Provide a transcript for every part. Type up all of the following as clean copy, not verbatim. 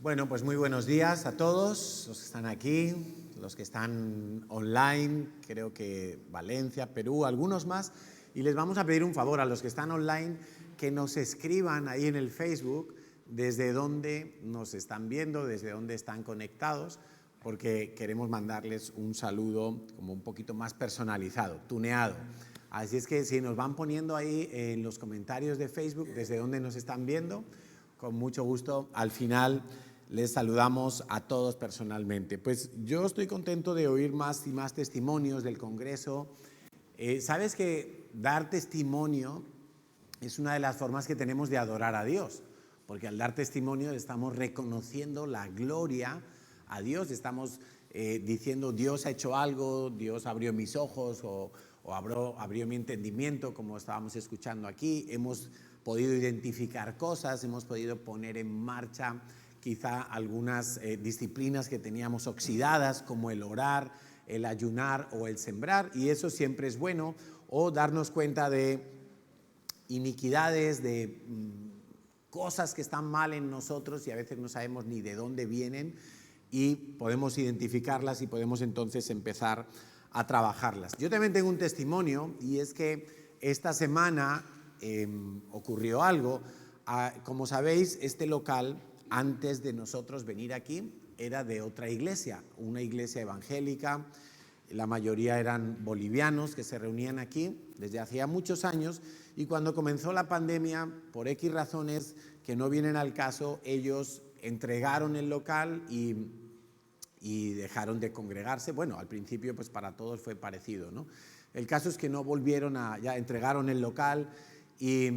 Bueno, pues muy buenos días a todos los que están aquí, los que están online, creo que Valencia, Perú, algunos más. Y les vamos a pedir un favor a los que están online que nos escriban ahí en el Facebook desde dónde nos están viendo, desde dónde están conectados, porque queremos mandarles un saludo como un poquito más personalizado, tuneado. Así es que si nos van poniendo ahí en los comentarios de Facebook desde dónde nos están viendo, con mucho gusto, al final les saludamos a todos personalmente. Pues yo estoy contento de oír más y más testimonios del Congreso. Sabes que dar testimonio es una de las formas que tenemos de adorar a Dios, porque al dar testimonio estamos reconociendo la gloria a Dios, estamos diciendo Dios ha hecho algo, Dios abrió mis ojos o abrió mi entendimiento, como estábamos escuchando aquí. Hemos podido identificar cosas, hemos podido poner en marcha quizá algunas disciplinas que teníamos oxidadas, como el orar, el ayunar o el sembrar, y eso siempre es bueno, o darnos cuenta de iniquidades, de cosas que están mal en nosotros y a veces no sabemos ni de dónde vienen y podemos identificarlas y podemos entonces empezar a trabajarlas. Yo también tengo un testimonio y es que esta semana ocurrió algo. Como sabéis, este local, antes de nosotros venir aquí, era de otra iglesia, una iglesia evangélica. La mayoría eran bolivianos que se reunían aquí desde hacía muchos años, y cuando comenzó la pandemia, por X razones que no vienen al caso, ellos entregaron el local y dejaron de congregarse. Bueno, al principio pues para todos fue parecido, ¿no? El caso es que no volvieron ya entregaron el local y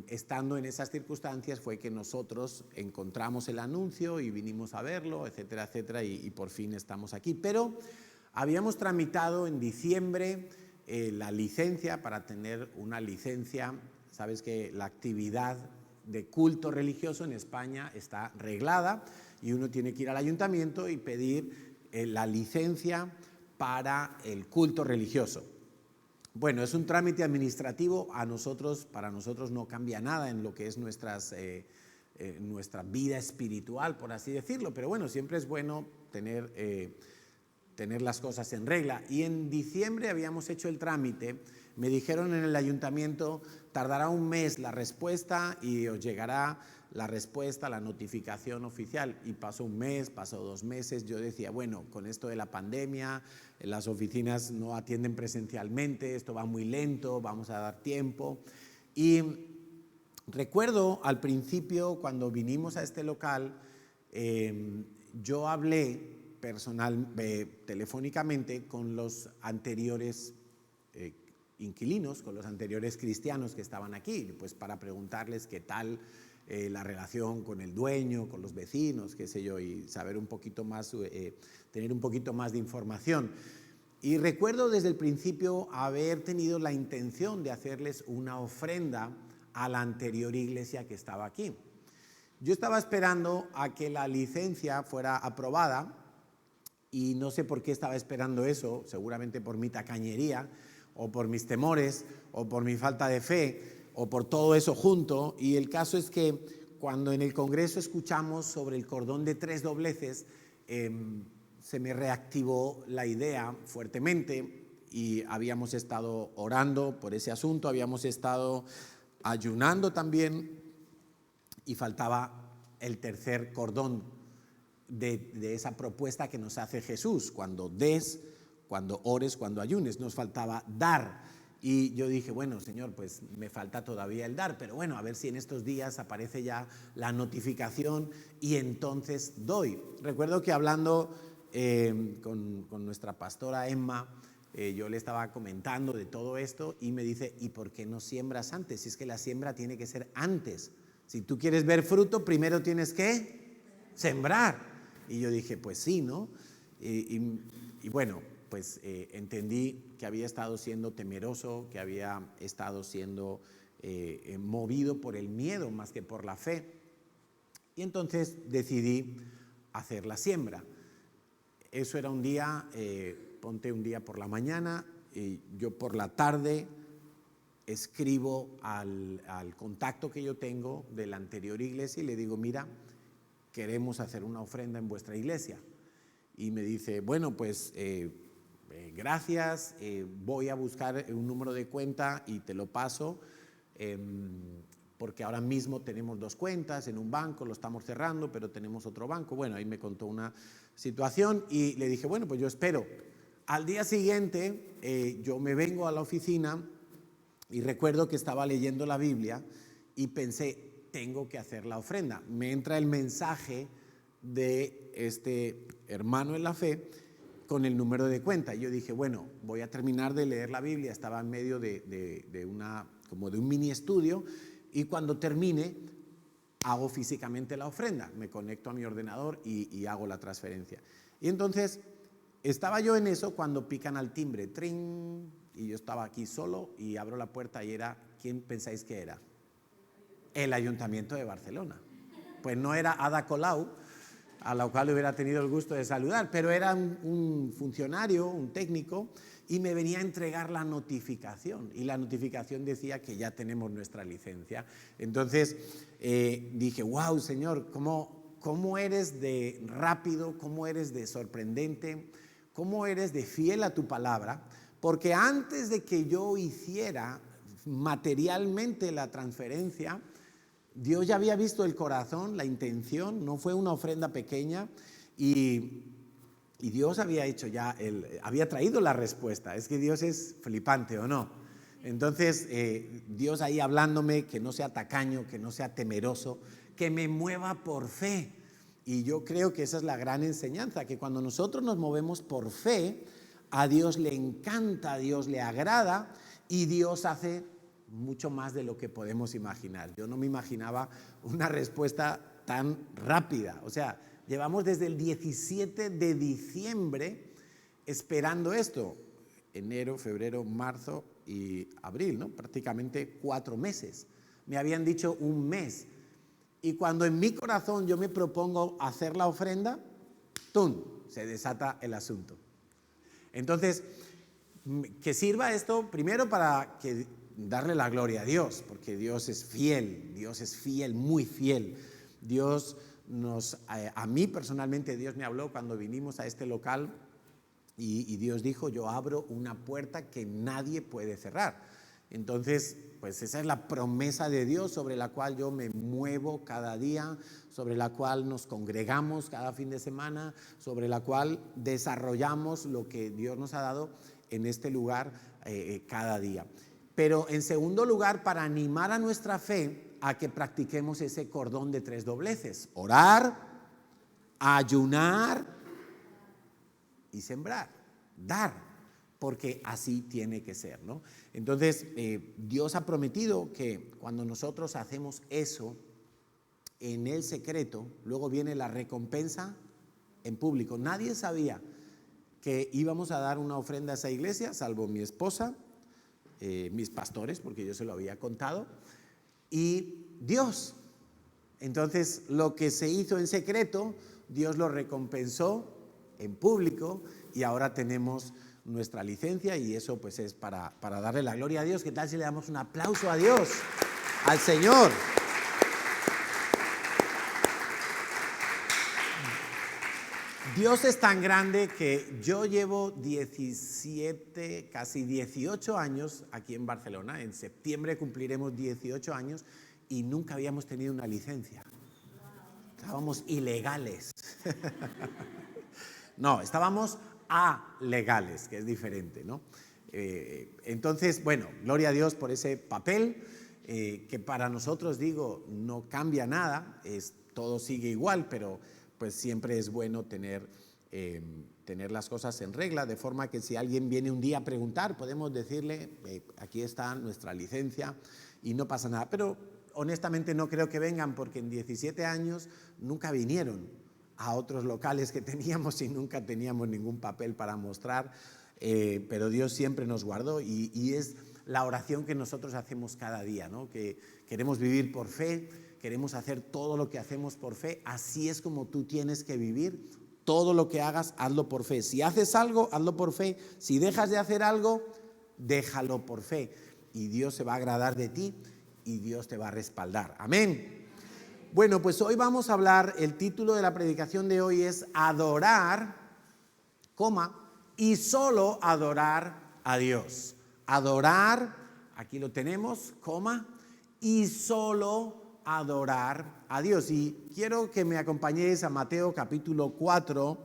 estando en esas circunstancias fue que nosotros encontramos el anuncio y vinimos a verlo, etcétera, etcétera, y por fin estamos aquí. Pero habíamos tramitado en diciembre la licencia para tener una licencia. Sabes que la actividad de culto religioso en España está reglada y uno tiene que ir al ayuntamiento y pedir la licencia para el culto religioso. Bueno, es un trámite administrativo, para nosotros no cambia nada en lo que es nuestra vida espiritual, por así decirlo, pero bueno, siempre es bueno tener las cosas en regla. Y en diciembre habíamos hecho el trámite, me dijeron en el ayuntamiento, tardará un mes la respuesta y os llegará la respuesta, la notificación oficial. Y pasó un mes, pasó 2 meses, yo decía, bueno, con esto de la pandemia, las oficinas no atienden presencialmente, esto va muy lento, vamos a dar tiempo. Y recuerdo al principio, cuando vinimos a este local, yo hablé telefónicamente con los anteriores inquilinos, con los anteriores cristianos que estaban aquí, pues para preguntarles qué tal la relación con el dueño, con los vecinos, qué sé yo, y saber un poquito más, tener un poquito más de información. Y recuerdo desde el principio haber tenido la intención de hacerles una ofrenda a la anterior iglesia que estaba aquí. Yo estaba esperando a que la licencia fuera aprobada y no sé por qué estaba esperando eso, seguramente por mi tacañería o por mis temores o por mi falta de fe o por todo eso junto. Y el caso es que cuando en el Congreso escuchamos sobre el cordón de 3 dobleces, se me reactivó la idea fuertemente y habíamos estado orando por ese asunto, habíamos estado ayunando también y faltaba el tercer cordón de esa propuesta que nos hace Jesús, cuando des, cuando ores, cuando ayunes, nos faltaba dar. Y yo dije, bueno, Señor, pues me falta todavía el dar, pero bueno, a ver si en estos días aparece ya la notificación y entonces doy. Recuerdo que hablando con nuestra pastora Emma, yo le estaba comentando de todo esto y me dice, ¿y por qué no siembras antes? Si es que la siembra tiene que ser antes. Si tú quieres ver fruto, primero tienes que sembrar. Y yo dije, pues sí, ¿no? Y bueno, pues entendí que había estado siendo temeroso, que había estado siendo movido por el miedo más que por la fe. Y entonces decidí hacer la siembra. Eso era un día, ponte un día por la mañana, y yo por la tarde escribo al contacto que yo tengo de la anterior iglesia y le digo, mira, queremos hacer una ofrenda en vuestra iglesia. Y me dice, bueno, pues gracias, voy a buscar un número de cuenta y te lo paso, porque ahora mismo tenemos 2 cuentas en un banco, lo estamos cerrando, pero tenemos otro banco. Bueno, ahí me contó una situación y le dije, bueno, pues yo espero. Al día siguiente yo me vengo a la oficina y recuerdo que estaba leyendo la Biblia y pensé, tengo que hacer la ofrenda. Me entra el mensaje de este hermano en la fe con el número de cuenta. Yo dije, bueno, voy a terminar de leer la Biblia. Estaba en medio de un mini estudio, y cuando termine hago físicamente la ofrenda. Me conecto a mi ordenador y hago la transferencia. Y entonces estaba yo en eso cuando pican al timbre, ¡trin! Y yo estaba aquí solo y abro la puerta y era, ¿quién pensáis que era? El Ayuntamiento de Barcelona. Pues no era Ada Colau, a la cual hubiera tenido el gusto de saludar, pero era un funcionario, un técnico, y me venía a entregar la notificación, y la notificación decía que ya tenemos nuestra licencia. Entonces dije, wow, Señor, ¿cómo eres de rápido, cómo eres de sorprendente, cómo eres de fiel a tu palabra? Porque antes de que yo hiciera materialmente la transferencia, Dios ya había visto el corazón, la intención, no fue una ofrenda pequeña, y Dios había hecho ya, había traído la respuesta. Es que Dios es flipante, ¿o no? Entonces, Dios ahí hablándome, que no sea tacaño, que no sea temeroso, que me mueva por fe. Y yo creo que esa es la gran enseñanza, que cuando nosotros nos movemos por fe, a Dios le encanta, a Dios le agrada, y Dios hace mucho más de lo que podemos imaginar. Yo no me imaginaba una respuesta tan rápida. O sea, llevamos desde el 17 de diciembre esperando esto. Enero, febrero, marzo y abril, ¿no? Prácticamente 4 meses. Me habían dicho 1 mes. Y cuando en mi corazón yo me propongo hacer la ofrenda, ¡tum!, se desata el asunto. Entonces, que sirva esto primero para darle la gloria a Dios, porque Dios es fiel, muy fiel. Dios a mí personalmente, Dios me habló cuando vinimos a este local y Dios dijo, yo abro una puerta que nadie puede cerrar. Entonces, pues esa es la promesa de Dios sobre la cual yo me muevo cada día, sobre la cual nos congregamos cada fin de semana, sobre la cual desarrollamos lo que Dios nos ha dado en este lugar cada día. Pero en segundo lugar, para animar a nuestra fe a que practiquemos ese cordón de 3 dobleces: orar, ayunar y sembrar, dar, porque así tiene que ser, ¿no? Entonces, Dios ha prometido que cuando nosotros hacemos eso en el secreto, luego viene la recompensa en público. Nadie sabía que íbamos a dar una ofrenda a esa iglesia, salvo mi esposa, mis pastores, porque yo se lo había contado, y Dios. Entonces, lo que se hizo en secreto, Dios lo recompensó en público, y ahora tenemos nuestra licencia, y eso pues es para darle la gloria a Dios. ¿Qué tal si le damos un aplauso a Dios, al Señor? Dios es tan grande que yo llevo 17, casi 18 años aquí en Barcelona. En septiembre cumpliremos 18 años y nunca habíamos tenido una licencia. Estábamos ilegales. No, estábamos alegales, que es diferente, ¿no? Entonces, bueno, gloria a Dios por ese papel, que para nosotros, digo, no cambia nada, todo sigue igual, pero pues siempre es bueno tener las cosas en regla, de forma que si alguien viene un día a preguntar, podemos decirle, aquí está nuestra licencia y no pasa nada. Pero honestamente no creo que vengan, porque en 17 años nunca vinieron a otros locales que teníamos y nunca teníamos ningún papel para mostrar, pero Dios siempre nos guardó, y es la oración que nosotros hacemos cada día, ¿no? Que queremos vivir por fe, queremos hacer todo lo que hacemos por fe. Así es como tú tienes que vivir. Todo lo que hagas, hazlo por fe. Si haces algo, hazlo por fe. Si dejas de hacer algo, déjalo por fe. Y Dios se va a agradar de ti y Dios te va a respaldar. Amén. Bueno, pues hoy vamos a hablar, el título de la predicación de hoy es adorar, y solo adorar a Dios. Adorar, aquí lo tenemos, y solo adorar a Dios. Y quiero que me acompañéis a Mateo capítulo 4,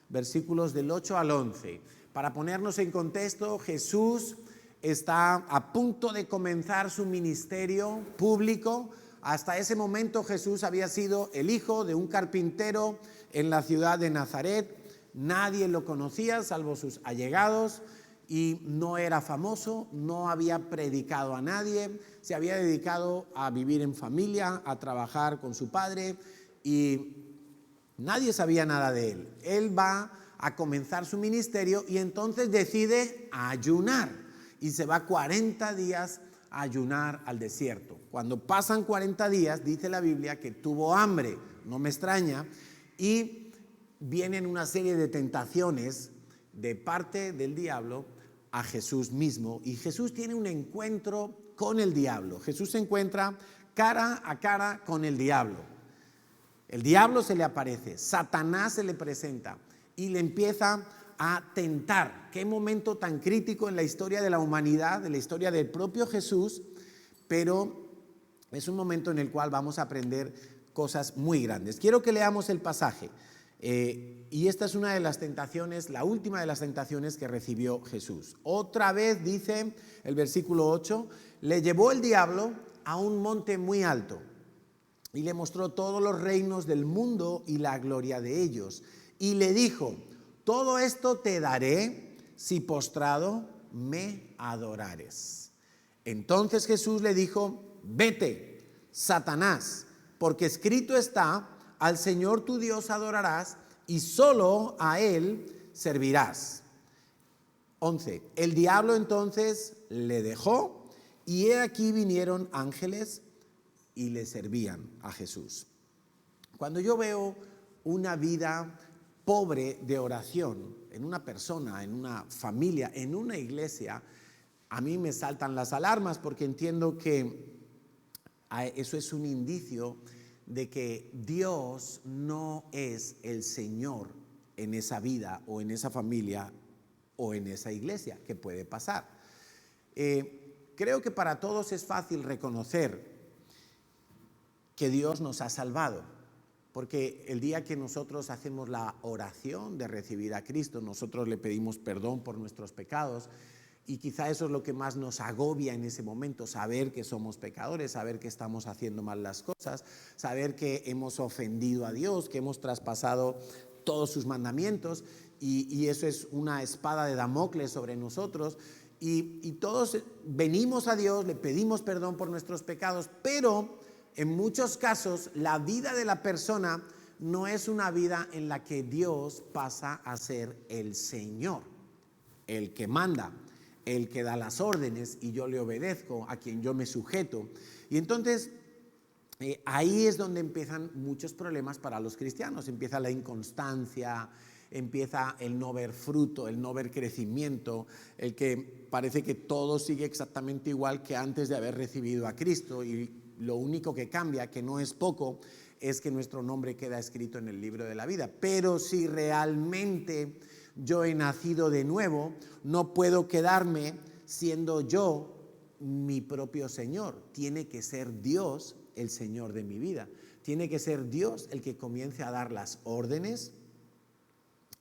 versículos del 8 al 11. Para ponernos en contexto, Jesús está a punto de comenzar su ministerio público. Hasta ese momento Jesús había sido el hijo de un carpintero en la ciudad de Nazaret. Nadie lo conocía salvo sus allegados y no era famoso, no había predicado a nadie, se había dedicado a vivir en familia, a trabajar con su padre y nadie sabía nada de él. Él va a comenzar su ministerio y entonces decide ayunar y se va 40 días a ayunar al desierto. Cuando pasan 40 días, dice la Biblia que tuvo hambre, no me extraña, y vienen una serie de tentaciones de parte del diablo a Jesús mismo, y Jesús tiene un encuentro con el diablo. Jesús se encuentra cara a cara con el diablo. El diablo se le aparece, Satanás se le presenta y le empieza a tentar. Qué momento tan crítico en la historia de la humanidad, de la historia del propio Jesús, pero es un momento en el cual vamos a aprender cosas muy grandes. Quiero que leamos el pasaje. Y esta es una de las tentaciones, la última de las tentaciones que recibió Jesús. Otra vez dice el versículo 8, le llevó el diablo a un monte muy alto y le mostró todos los reinos del mundo y la gloria de ellos. Y le dijo, todo esto te daré si postrado me adorares. Entonces Jesús le dijo, vete, Satanás, porque escrito está, al Señor tu Dios adorarás y solo a Él servirás. 11. El diablo entonces le dejó y he aquí vinieron ángeles y le servían a Jesús. Cuando yo veo una vida pobre de oración en una persona, en una familia, en una iglesia, a mí me saltan las alarmas porque entiendo que eso es un indicio de que Dios no es el Señor en esa vida o en esa familia o en esa iglesia, que puede pasar. Creo que para todos es fácil reconocer que Dios nos ha salvado, porque el día que nosotros hacemos la oración de recibir a Cristo, nosotros le pedimos perdón por nuestros pecados. Y quizá eso es lo que más nos agobia en ese momento, saber que somos pecadores, saber que estamos haciendo mal las cosas, saber que hemos ofendido a Dios, que hemos traspasado todos sus mandamientos y eso es una espada de Damocles sobre nosotros y todos venimos a Dios, le pedimos perdón por nuestros pecados, pero en muchos casos la vida de la persona no es una vida en la que Dios pasa a ser el Señor, el que manda, el que da las órdenes y yo le obedezco, a quien yo me sujeto. Y entonces ahí es donde empiezan muchos problemas para los cristianos. Empieza la inconstancia, empieza el no ver fruto, el no ver crecimiento, el que parece que todo sigue exactamente igual que antes de haber recibido a Cristo y lo único que cambia, que no es poco, es que nuestro nombre queda escrito en el libro de la vida. Pero si realmente yo he nacido de nuevo, no puedo quedarme siendo yo mi propio Señor. Tiene que ser Dios el Señor de mi vida. Tiene que ser Dios el que comience a dar las órdenes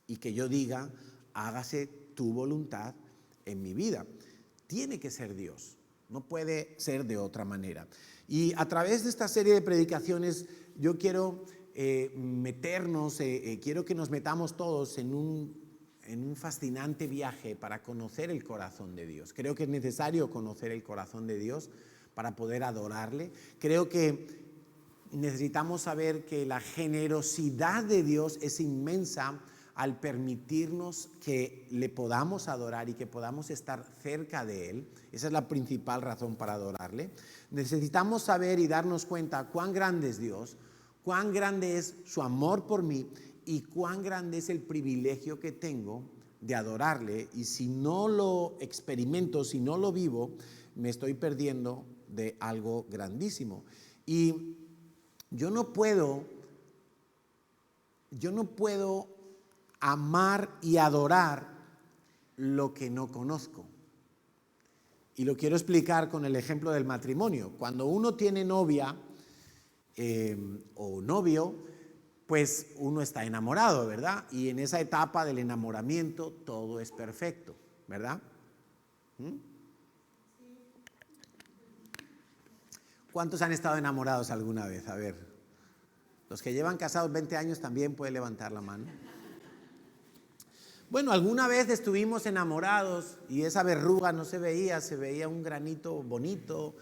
y que yo diga, hágase tu voluntad en mi vida. Tiene que ser Dios, no puede ser de otra manera. Y a través de esta serie de predicaciones yo quiero quiero que nos metamos todos en un fascinante viaje para conocer el corazón de Dios. Creo que es necesario conocer el corazón de Dios para poder adorarle. Creo que necesitamos saber que la generosidad de Dios es inmensa al permitirnos que le podamos adorar y que podamos estar cerca de Él. Esa es la principal razón para adorarle. Necesitamos saber y darnos cuenta cuán grande es Dios, cuán grande es su amor por mí y cuán grande es el privilegio que tengo de adorarle. Y si no lo experimento, si no lo vivo, me estoy perdiendo de algo grandísimo. Y Yo no puedo amar y adorar lo que no conozco. Y lo quiero explicar con el ejemplo del matrimonio. Cuando uno tiene novia o novio, pues uno está enamorado, ¿verdad? Y en esa etapa del enamoramiento todo es perfecto, ¿verdad? ¿Cuántos han estado enamorados alguna vez? A ver, los que llevan casados 20 años también pueden levantar la mano. Bueno, alguna vez estuvimos enamorados y esa verruga no se veía un granito bonito,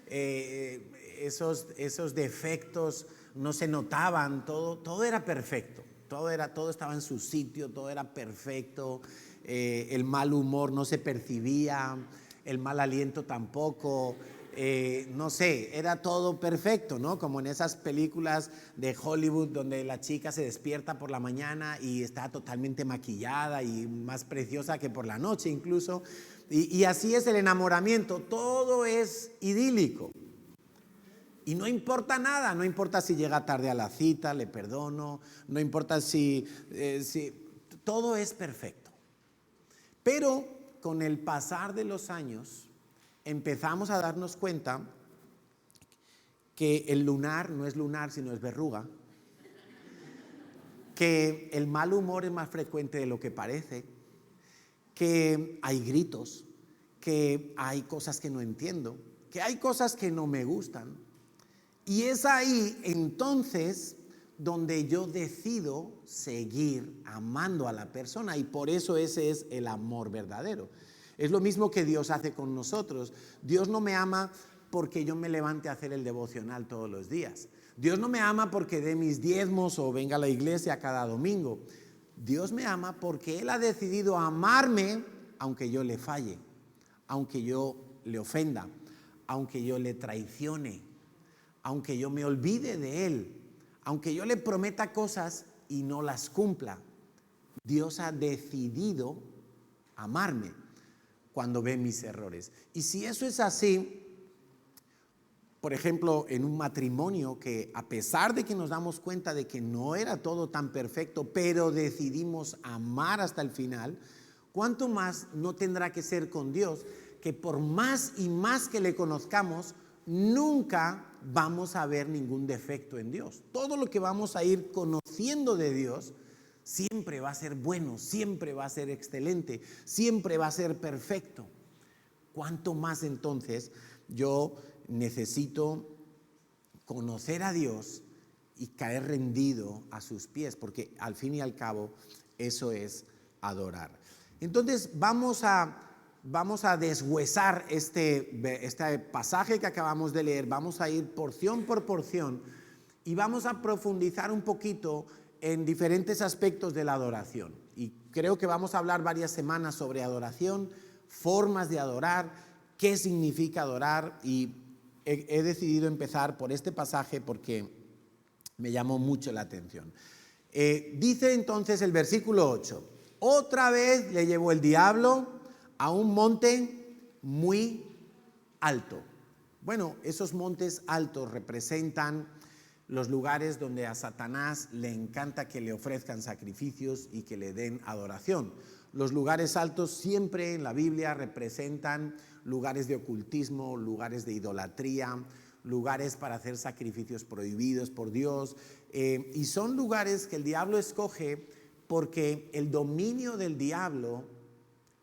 esos defectos no se notaban, todo era perfecto, todo estaba en su sitio, todo era perfecto, el mal humor no se percibía, el mal aliento tampoco. No sé, era todo perfecto, ¿no? Como en esas películas de Hollywood donde la chica se despierta por la mañana y está totalmente maquillada y más preciosa que por la noche incluso. Y así es el enamoramiento, todo es idílico. Y no importa nada, no importa si llega tarde a la cita, le perdono, no importa si todo es perfecto. Pero con el pasar de los años empezamos a darnos cuenta que el lunar no es lunar, sino es verruga, que el mal humor es más frecuente de lo que parece, que hay gritos, que hay cosas que no entiendo, que hay cosas que no me gustan. Y es ahí entonces donde yo decido seguir amando a la persona, y por eso ese es el amor verdadero. Es lo mismo que Dios hace con nosotros. Dios no me ama porque yo me levante a hacer el devocional todos los días. Dios no me ama porque dé mis diezmos o venga a la iglesia cada domingo. Dios me ama porque Él ha decidido amarme aunque yo le falle, aunque yo le ofenda, aunque yo le traicione, aunque yo me olvide de Él, aunque yo le prometa cosas y no las cumpla. Dios ha decidido amarme cuando ve mis errores. Y si eso es así, por ejemplo, en un matrimonio que a pesar de que nos damos cuenta de que no era todo tan perfecto, pero decidimos amar hasta el final, ¿cuánto más no tendrá que ser con Dios? Que por más y más que le conozcamos, nunca vamos a ver ningún defecto en Dios. Todo lo que vamos a ir conociendo de Dios siempre va a ser bueno, siempre va a ser excelente, siempre va a ser perfecto. ¿Cuánto más entonces yo necesito conocer a Dios y caer rendido a sus pies? Porque al fin y al cabo eso es adorar. Entonces vamos a deshuesar este pasaje que acabamos de leer, vamos a ir porción por porción y vamos a profundizar un poquito en diferentes aspectos de la adoración. Y creo que vamos a hablar varias semanas sobre adoración, formas de adorar, qué significa adorar, y he decidido empezar por este pasaje porque me llamó mucho la atención. Dice entonces el versículo 8, otra vez le llevó el diablo a un monte muy alto. Bueno, esos montes altos representan los lugares donde a Satanás le encanta que le ofrezcan sacrificios y que le den adoración. Los lugares altos siempre en la Biblia representan lugares de ocultismo, lugares de idolatría, lugares para hacer sacrificios prohibidos por Dios, y son lugares que el diablo escoge porque el dominio del diablo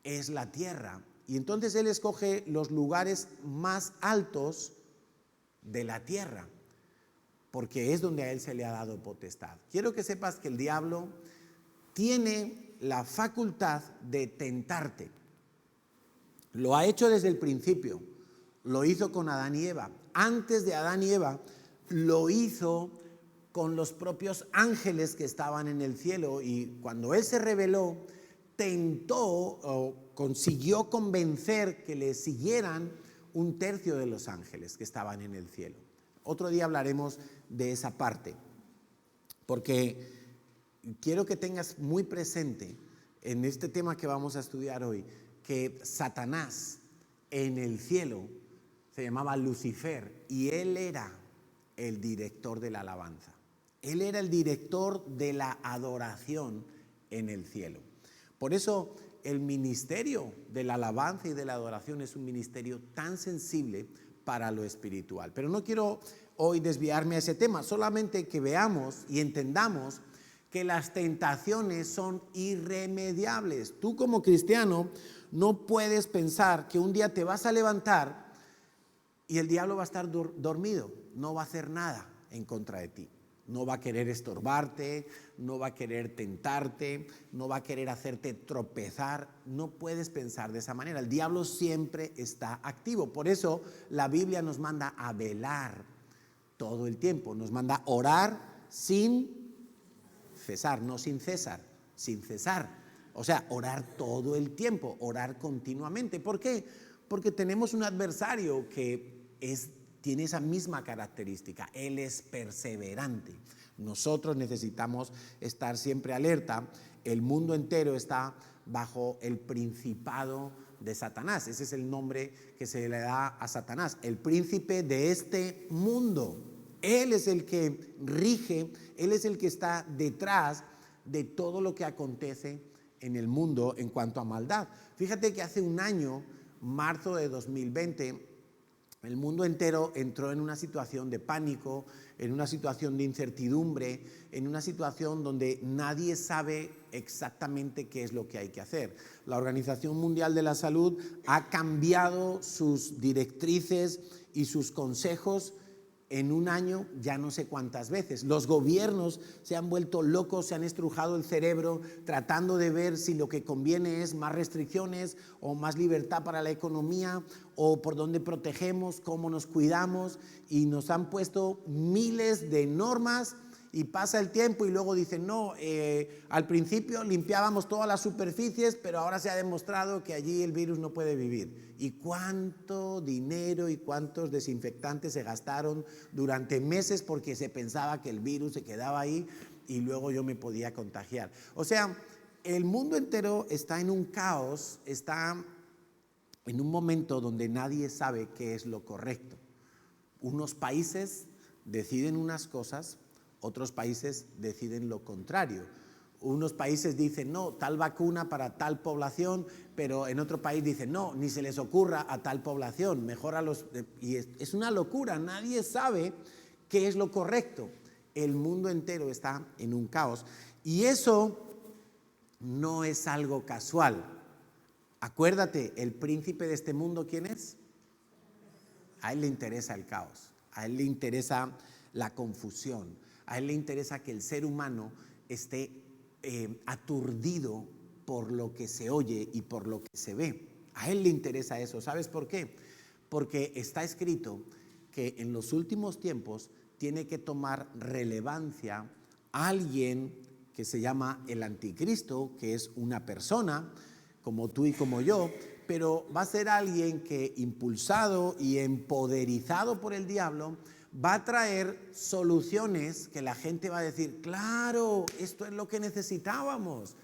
es la tierra, y entonces él escoge los lugares más altos de la tierra, porque es donde a él se le ha dado potestad. Quiero que sepas que el diablo tiene la facultad de tentarte. Lo ha hecho desde el principio. Lo hizo con Adán y Eva. Antes de Adán y Eva, lo hizo con los propios ángeles que estaban en el cielo. Y cuando él se rebeló, tentó o consiguió convencer que le siguieran un tercio de los ángeles que estaban en el cielo. Otro día hablaremos de esa parte, porque quiero que tengas muy presente en este tema que vamos a estudiar hoy, que Satanás en el cielo se llamaba Lucifer y él era el director de la alabanza. Él era el director de la adoración en el cielo. Por eso el ministerio de la alabanza y de la adoración es un ministerio tan sensible para lo espiritual. Pero no quiero hoy desviarme a ese tema, solamente que veamos y entendamos que las tentaciones son irremediables. Tú como cristiano no puedes pensar que un día te vas a levantar y el diablo va a estar dormido, no va a hacer nada en contra de ti. No va a querer estorbarte, no va a querer tentarte, no va a querer hacerte tropezar. No puedes pensar de esa manera. El diablo siempre está activo. Por eso la Biblia nos manda a velar todo el tiempo. Nos manda a orar sin cesar, no sin César, sin cesar. O sea, orar todo el tiempo, orar continuamente. ¿Por qué? Porque tenemos un adversario que tiene esa misma característica. Él es perseverante. Nosotros necesitamos estar siempre alerta. El mundo entero está bajo el principado de Satanás. Ese es el nombre que se le da a Satanás, el príncipe de este mundo. Él es el que rige, él es el que está detrás de todo lo que acontece en el mundo en cuanto a maldad. Fíjate que hace un año, marzo de 2020, el mundo entero entró en una situación de pánico, en una situación de incertidumbre, en una situación donde nadie sabe exactamente qué es lo que hay que hacer. La Organización Mundial de la Salud ha cambiado sus directrices y sus consejos en un año ya no sé cuántas veces. Los gobiernos se han vuelto locos, se han estrujado el cerebro tratando de ver si lo que conviene es más restricciones o más libertad para la economía o por dónde protegemos, cómo nos cuidamos, y nos han puesto miles de normas. Y pasa el tiempo y luego dicen, no, al principio limpiábamos todas las superficies, pero ahora se ha demostrado que allí el virus no puede vivir. ¿Y cuánto dinero y cuántos desinfectantes se gastaron durante meses porque se pensaba que el virus se quedaba ahí y luego yo me podía contagiar? O sea, el mundo entero está en un caos, está en un momento donde nadie sabe qué es lo correcto. Unos países deciden unas cosas, otros países deciden lo contrario. Unos países dicen, no, tal vacuna para tal población, pero en otro país dicen, no, ni se les ocurra a tal población, mejor a los... Y es una locura, nadie sabe qué es lo correcto. El mundo entero está en un caos. Y eso no es algo casual. Acuérdate, el príncipe de este mundo, ¿quién es? A él le interesa el caos, a él le interesa la confusión. A él le interesa que el ser humano esté aturdido por lo que se oye y por lo que se ve. A él le interesa eso. ¿Sabes por qué? Porque está escrito que en los últimos tiempos tiene que tomar relevancia alguien que se llama el anticristo, que es una persona como tú y como yo, pero va a ser alguien que, impulsado y empoderizado por el diablo, va a traer soluciones que la gente va a decir, claro, esto es lo que necesitábamos.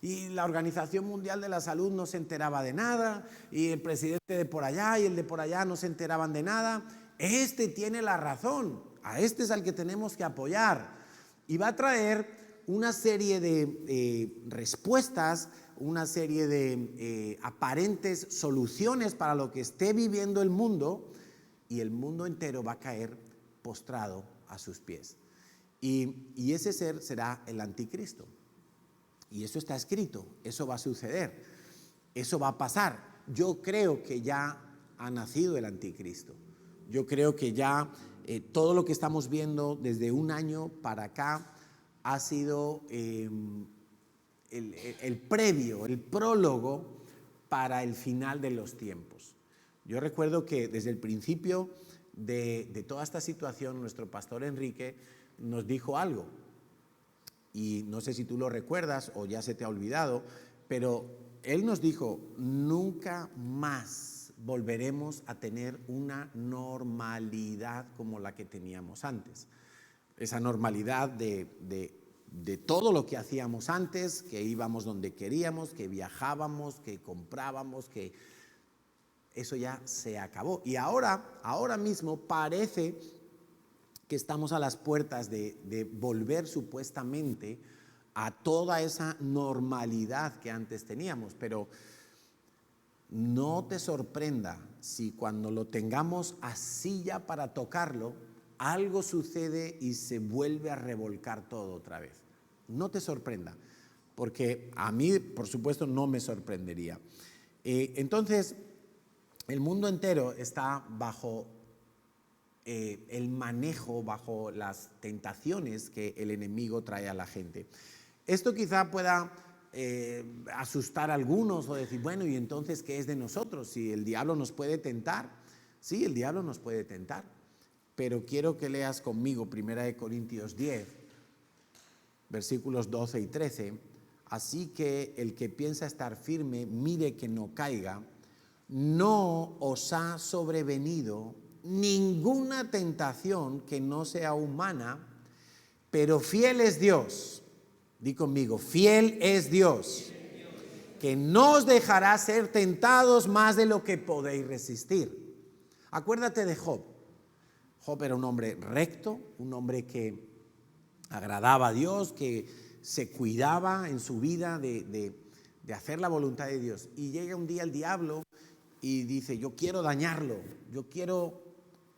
Y la Organización Mundial de la Salud no se enteraba de nada, y el presidente de por allá y el de por allá no se enteraban de nada. Este tiene la razón, a este es al que tenemos que apoyar. Y va a traer una serie de respuestas, una serie de aparentes soluciones para lo que esté viviendo el mundo, y el mundo entero va a caer postrado a sus pies. Y ese ser será el anticristo. Y eso está escrito, eso va a suceder, eso va a pasar. Yo creo que ya ha nacido el anticristo. Yo creo que ya todo lo que estamos viendo desde un año para acá ha sido el previo, el prólogo para el final de los tiempos. Yo recuerdo que desde el principio de toda esta situación, nuestro pastor Enrique nos dijo algo, y no sé si tú lo recuerdas o ya se te ha olvidado, pero él nos dijo, nunca más volveremos a tener una normalidad como la que teníamos antes. Esa normalidad de todo lo que hacíamos antes, que íbamos donde queríamos, que viajábamos, que comprábamos, que eso ya se acabó. Y ahora mismo parece que estamos a las puertas de volver supuestamente a toda esa normalidad que antes teníamos, pero no te sorprenda si cuando lo tengamos así ya para tocarlo, algo sucede y se vuelve a revolcar todo otra vez. No te sorprenda, porque a mí, por supuesto, no me sorprendería. Entonces, el mundo entero está bajo el manejo, bajo las tentaciones que el enemigo trae a la gente. Esto quizá pueda asustar a algunos o decir, bueno, ¿y entonces qué es de nosotros? Si el diablo nos puede tentar. Sí, el diablo nos puede tentar, pero quiero que leas conmigo 1 Corintios 10, versículos 12 y 13. Así que el que piensa estar firme, mire que no caiga. No os ha sobrevenido ninguna tentación que no sea humana, pero fiel es Dios. Di conmigo, fiel es Dios, que no os dejará ser tentados más de lo que podéis resistir. Acuérdate de Job. Job era un hombre recto, un hombre que agradaba a Dios, que se cuidaba en su vida de hacer la voluntad de Dios. Y llega un día el diablo y dice, yo quiero dañarlo, yo quiero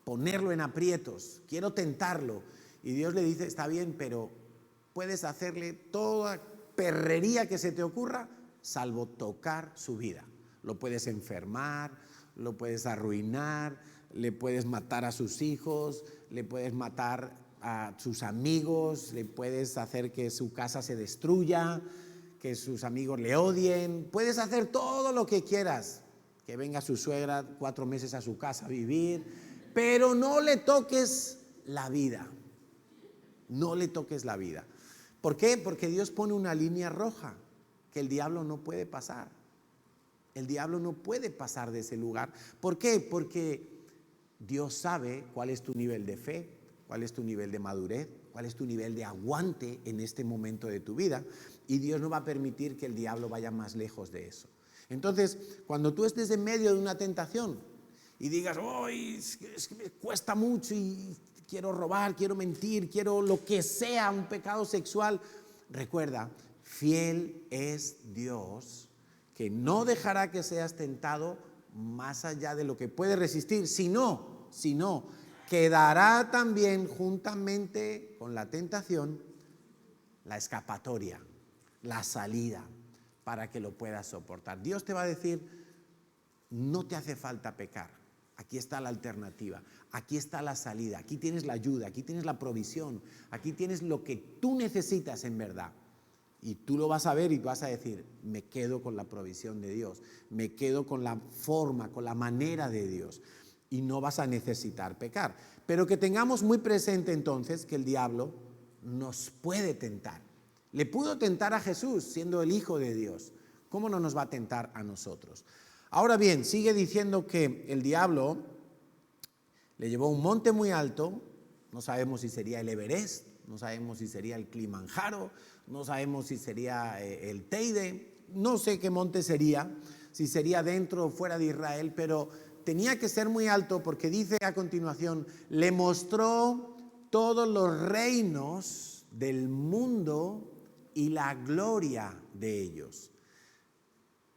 ponerlo en aprietos, quiero tentarlo. Y Dios le dice, está bien, pero puedes hacerle toda perrería que se te ocurra, salvo tocar su vida. Lo puedes enfermar, lo puedes arruinar, le puedes matar a sus hijos, le puedes matar a sus amigos, le puedes hacer que su casa se destruya, que sus amigos le odien, puedes hacer todo lo que quieras, que venga su suegra 4 meses a su casa a vivir, pero no le toques la vida, no le toques la vida. ¿Por qué? Porque Dios pone una línea roja que el diablo no puede pasar. El diablo no puede pasar de ese lugar. ¿Por qué? Porque Dios sabe cuál es tu nivel de fe, cuál es tu nivel de madurez, cuál es tu nivel de aguante en este momento de tu vida, y Dios no va a permitir que el diablo vaya más lejos de eso. Entonces, cuando tú estés en medio de una tentación y digas, oh, es que me cuesta mucho y quiero robar, quiero mentir, quiero lo que sea, un pecado sexual, recuerda, fiel es Dios, que no dejará que seas tentado más allá de lo que puedes resistir, sino quedará también juntamente con la tentación la escapatoria, la salida, para que lo puedas soportar. Dios te va a decir, no te hace falta pecar, aquí está la alternativa, aquí está la salida, aquí tienes la ayuda, aquí tienes la provisión, aquí tienes lo que tú necesitas en verdad. Y tú lo vas a ver y vas a decir, me quedo con la provisión de Dios, me quedo con la forma, con la manera de Dios, y no vas a necesitar pecar. Pero que tengamos muy presente entonces que el diablo nos puede tentar. Le pudo tentar a Jesús siendo el Hijo de Dios. ¿Cómo no nos va a tentar a nosotros? Ahora bien, sigue diciendo que el diablo le llevó a un monte muy alto, no sabemos si sería el Everest, no sabemos si sería el Kilimanjaro, no sabemos si sería el Teide, no sé qué monte sería, si sería dentro o fuera de Israel, pero tenía que ser muy alto porque dice a continuación, le mostró todos los reinos del mundo y la gloria de ellos.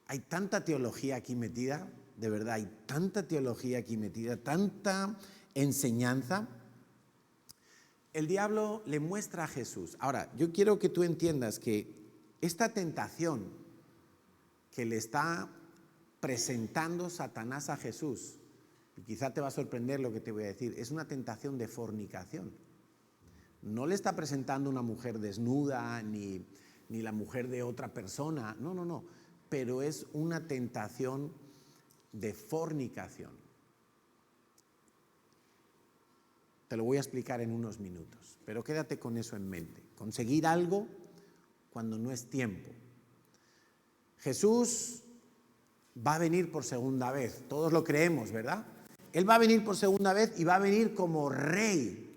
Hay tanta teología aquí metida, de verdad, hay tanta teología aquí metida, tanta enseñanza. El diablo le muestra a Jesús. Ahora, yo quiero que tú entiendas que esta tentación que le está presentando Satanás a Jesús, y quizá te va a sorprender lo que te voy a decir, es una tentación de fornicación. No le está presentando una mujer desnuda, ni la mujer de otra persona, no, pero es una tentación de fornicación. Te lo voy a explicar en unos minutos, pero quédate con eso en mente. Conseguir algo cuando no es tiempo. Jesús va a venir por segunda vez, todos lo creemos, ¿verdad? Él va a venir por segunda vez y va a venir como rey.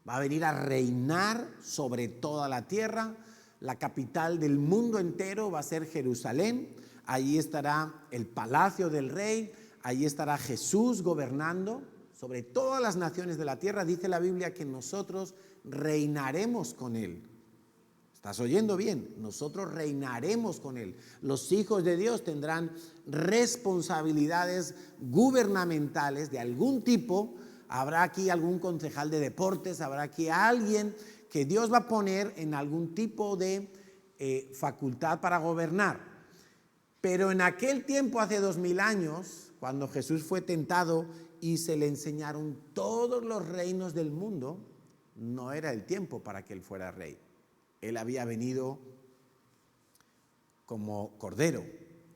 Va a venir a reinar sobre toda la tierra. La capital del mundo entero va a ser Jerusalén. Allí estará el palacio del rey, allí estará Jesús gobernando sobre todas las naciones de la tierra, dice la Biblia que nosotros reinaremos con Él. ¿Estás oyendo bien? Nosotros reinaremos con Él. Los hijos de Dios tendrán responsabilidades gubernamentales de algún tipo. Habrá aquí algún concejal de deportes, habrá aquí alguien que Dios va a poner en algún tipo de facultad para gobernar. Pero en aquel tiempo, hace 2000 años, cuando Jesús fue tentado y se le enseñaron todos los reinos del mundo, no era el tiempo para que Él fuera rey. Él había venido como cordero,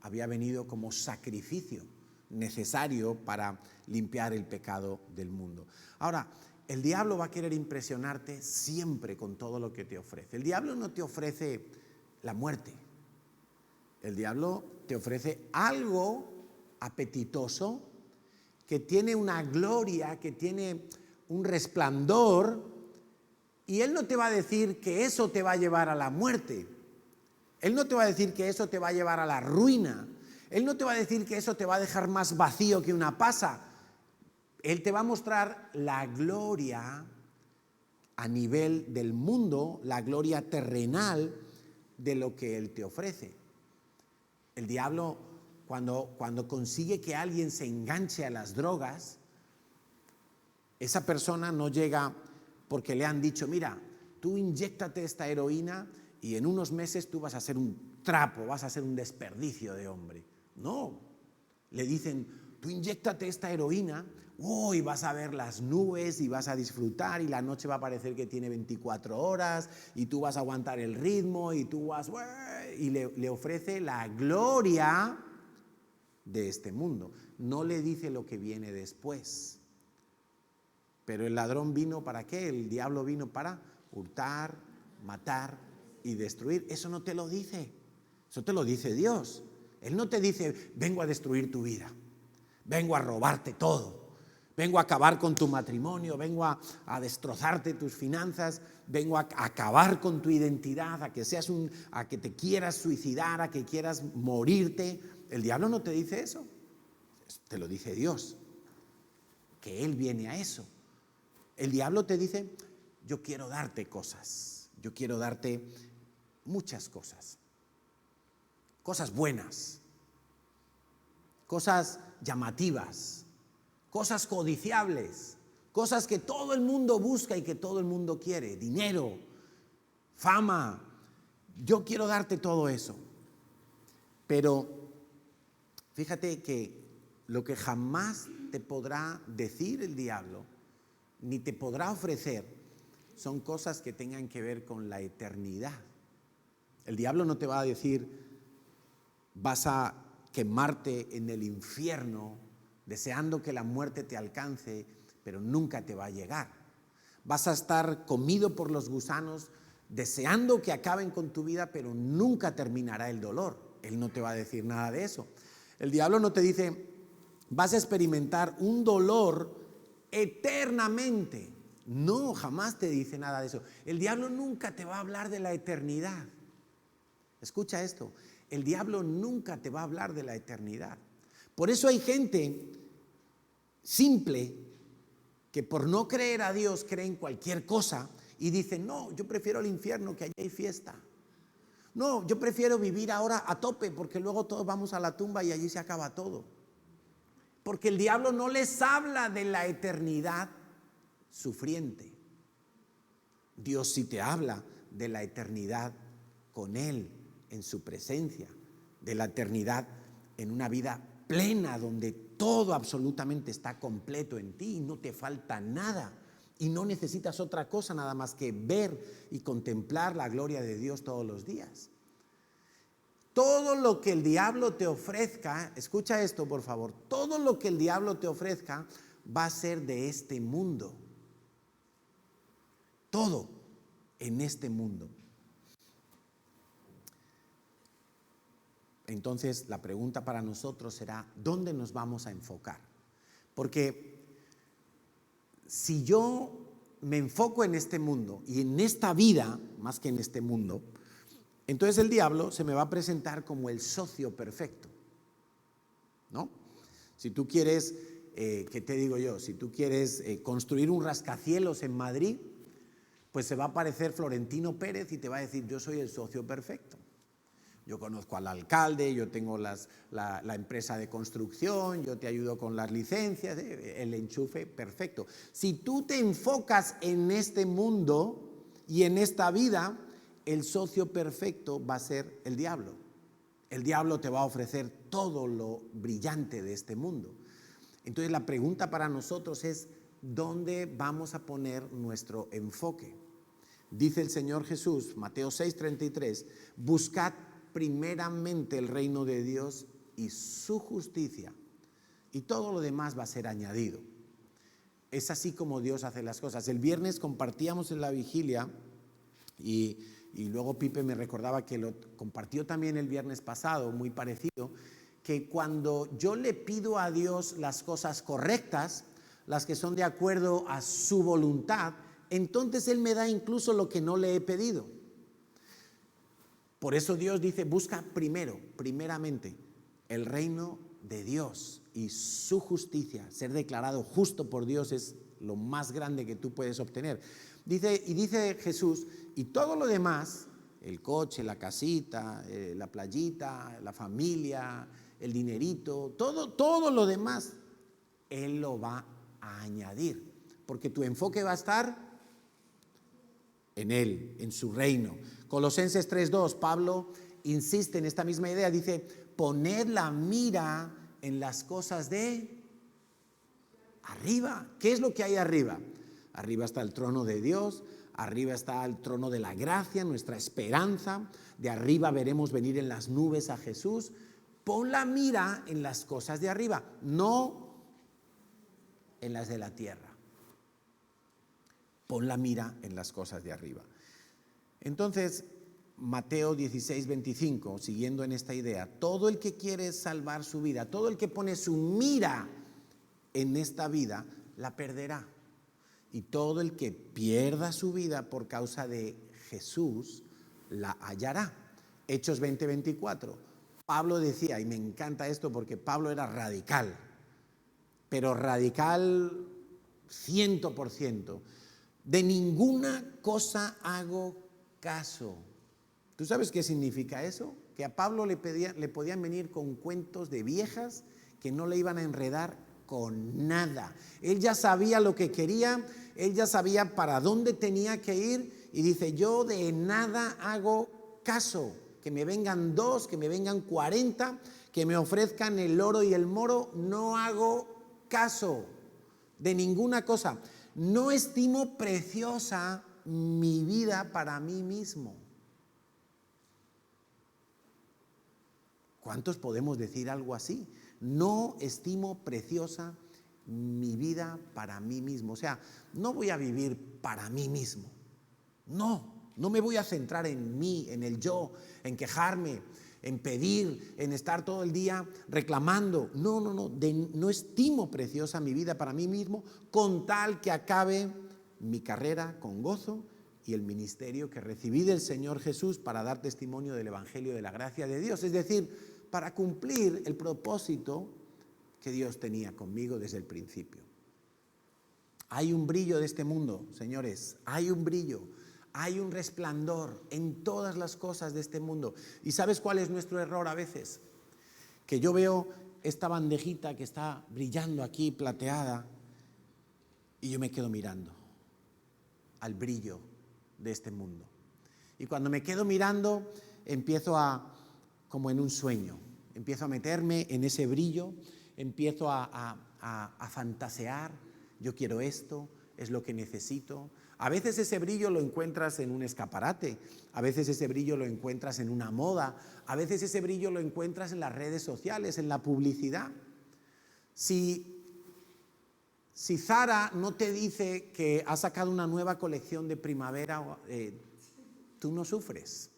había venido como sacrificio necesario para limpiar el pecado del mundo. Ahora, el diablo va a querer impresionarte siempre con todo lo que te ofrece. El diablo no te ofrece la muerte. El diablo te ofrece algo apetitoso que tiene una gloria, que tiene un resplandor. Y Él no te va a decir que eso te va a llevar a la muerte. Él no te va a decir que eso te va a llevar a la ruina. Él no te va a decir que eso te va a dejar más vacío que una pasa. Él te va a mostrar la gloria a nivel del mundo, la gloria terrenal de lo que Él te ofrece. El diablo, cuando consigue que alguien se enganche a las drogas, esa persona no llega porque le han dicho, mira, tú inyéctate esta heroína y en unos meses tú vas a ser un trapo, vas a ser un desperdicio de hombre. No, le dicen, tú inyéctate esta heroína, y vas a ver las nubes y vas a disfrutar y la noche va a parecer que tiene 24 horas y tú vas a aguantar el ritmo y tú vas, y le ofrece la gloria de este mundo. No le dice lo que viene después. Pero el ladrón vino ¿para qué? El diablo vino para hurtar, matar y destruir. Eso no te lo dice. Eso te lo dice Dios. Él no te dice, vengo a destruir tu vida. Vengo a robarte todo. Vengo a acabar con tu matrimonio. Vengo a destrozarte tus finanzas. Vengo a acabar con tu identidad. A que te quieras suicidar. A que quieras morirte. El diablo no te dice eso. Te lo dice Dios. Que Él viene a eso. El diablo te dice, yo quiero darte cosas, yo quiero darte muchas cosas, cosas buenas, cosas llamativas, cosas codiciables, cosas que todo el mundo busca y que todo el mundo quiere, dinero, fama. Yo quiero darte todo eso. Pero fíjate que lo que jamás te podrá decir el diablo, ni te podrá ofrecer, son cosas que tengan que ver con la eternidad. El diablo no te va a decir, vas a quemarte en el infierno, deseando que la muerte te alcance, pero nunca te va a llegar. Vas a estar comido por los gusanos, deseando que acaben con tu vida, pero nunca terminará el dolor. Él no te va a decir nada de eso. El diablo no te dice, vas a experimentar un dolor eternamente. No, jamás te dice nada de eso. El diablo nunca te va a hablar de la eternidad. Escucha esto, el diablo nunca te va a hablar de la eternidad. Por eso hay gente simple que por no creer a Dios cree en cualquier cosa y dice, no, yo prefiero el infierno, que allí hay fiesta. No, yo prefiero vivir ahora a tope porque luego todos vamos a la tumba y allí se acaba todo. Porque el diablo no les habla de la eternidad sufriente. Dios sí te habla de la eternidad con Él, en su presencia, de la eternidad en una vida plena donde todo absolutamente está completo en ti y no te falta nada y no necesitas otra cosa nada más que ver y contemplar la gloria de Dios todos los días. Todo lo que el diablo te ofrezca, escucha esto por favor, todo lo que el diablo te ofrezca va a ser de este mundo. Todo en este mundo. Entonces la pregunta para nosotros será, ¿dónde nos vamos a enfocar? Porque si yo me enfoco en este mundo y en esta vida, más que en este mundo, entonces el diablo se me va a presentar como el socio perfecto, ¿no? Si tú quieres ¿qué te digo yo? Si tú quieres construir un rascacielos en Madrid, pues se va a aparecer Florentino Pérez y te va a decir, yo soy el socio perfecto. Yo conozco al alcalde, yo tengo la empresa de construcción, yo te ayudo con las licencias, el enchufe, perfecto. Si tú te enfocas en este mundo y en esta vida, el socio perfecto va a ser el diablo. El diablo te va a ofrecer todo lo brillante de este mundo. Entonces la pregunta para nosotros es, ¿dónde vamos a poner nuestro enfoque? Dice el Señor Jesús, Mateo 6:33, buscad primeramente el reino de Dios y su justicia, y todo lo demás va a ser añadido. Es así como Dios hace las cosas. El viernes compartíamos en la vigilia y luego Pipe me recordaba que lo compartió también el viernes pasado, muy parecido, que cuando yo le pido a Dios las cosas correctas, las que son de acuerdo a su voluntad, entonces Él me da incluso lo que no le he pedido. Por eso Dios dice, busca primeramente, el reino de Dios y su justicia. Ser declarado justo por Dios es lo más grande que tú puedes obtener. Dice Jesús, y todo lo demás, el coche, la casita, la playita, la familia, el dinerito, todo lo demás, Él lo va a añadir. Porque tu enfoque va a estar en Él, en su reino. Colosenses 3:2, Pablo insiste en esta misma idea, dice, poned la mira en las cosas de arriba. ¿Qué es lo que hay arriba? Arriba está el trono de Dios, arriba está el trono de la gracia, nuestra esperanza, de arriba veremos venir en las nubes a Jesús. Pon la mira en las cosas de arriba, no en las de la tierra. Pon la mira en las cosas de arriba. Entonces, Mateo 16:25, siguiendo en esta idea, todo el que quiere salvar su vida, todo el que pone su mira en esta vida, la perderá. Y todo el que pierda su vida por causa de Jesús, la hallará. Hechos 20:24. Pablo decía, y me encanta esto porque Pablo era radical, pero radical 100%. De ninguna cosa hago caso. ¿Tú sabes qué significa eso? Que a Pablo le podían venir con cuentos de viejas que no le iban a enredar con nada. Él ya sabía lo que quería, él ya sabía para dónde tenía que ir y dice, yo de nada hago caso. Que me vengan 2, que me vengan 40, que me ofrezcan el oro y el moro, no hago caso de ninguna cosa. No estimo preciosa mi vida para mí mismo. ¿Cuántos podemos decir algo así? No estimo preciosa mi vida para mí mismo. O sea, no voy a vivir para mí mismo. No me voy a centrar en mí, en el yo, en quejarme, en pedir, en estar todo el día reclamando. No estimo preciosa mi vida para mí mismo, con tal que acabe mi carrera con gozo y el ministerio que recibí del Señor Jesús para dar testimonio del Evangelio de la gracia de Dios. Es decir, para cumplir el propósito que Dios tenía conmigo desde el principio. Hay un brillo de este mundo, señores, hay un brillo. Hay un resplandor en todas las cosas de este mundo. ¿Y sabes cuál es nuestro error a veces? Que yo veo esta bandejita que está brillando aquí, plateada, y yo me quedo mirando al brillo de este mundo. Y cuando me quedo mirando, empiezo como en un sueño, empiezo a meterme en ese brillo, empiezo a fantasear, yo quiero esto, es lo que necesito. A veces ese brillo lo encuentras en un escaparate, a veces ese brillo lo encuentras en una moda, a veces ese brillo lo encuentras en las redes sociales, en la publicidad. Si Zara no te dice que ha sacado una nueva colección de primavera, tú no sufres.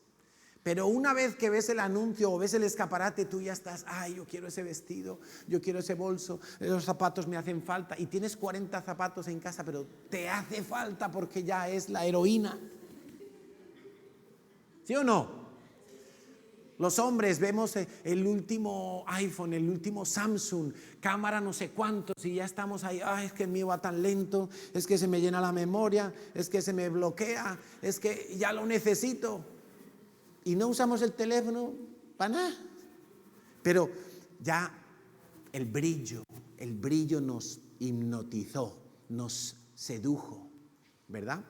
Pero una vez que ves el anuncio o ves el escaparate, tú ya estás, ay, yo quiero ese vestido, yo quiero ese bolso, los zapatos me hacen falta. Y tienes 40 zapatos en casa, pero te hace falta porque ya es la heroína. ¿Sí o no? Los hombres vemos el último iPhone, el último Samsung, cámara no sé cuántos y ya estamos ahí, ay, es que el mío va tan lento, es que se me llena la memoria, es que se me bloquea, es que ya lo necesito. Y no usamos el teléfono para nada. Pero ya el brillo nos hipnotizó, nos sedujo, ¿verdad?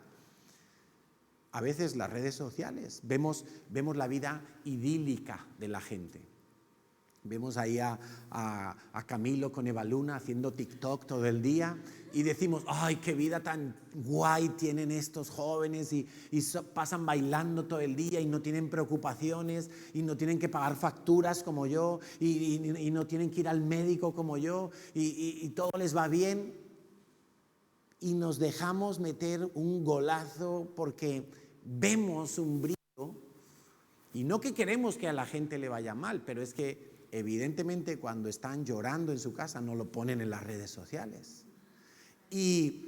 A veces las redes sociales, vemos la vida idílica de la gente. Vemos ahí a Camilo con Evaluna haciendo TikTok todo el día y decimos, ¡ay, qué vida tan guay tienen estos jóvenes! Y pasan bailando todo el día y no tienen preocupaciones y no tienen que pagar facturas como yo y no tienen que ir al médico como yo y todo les va bien. Y nos dejamos meter un golazo porque vemos un brillo, y no que queremos que a la gente le vaya mal, pero es que evidentemente cuando están llorando en su casa no lo ponen en las redes sociales. Y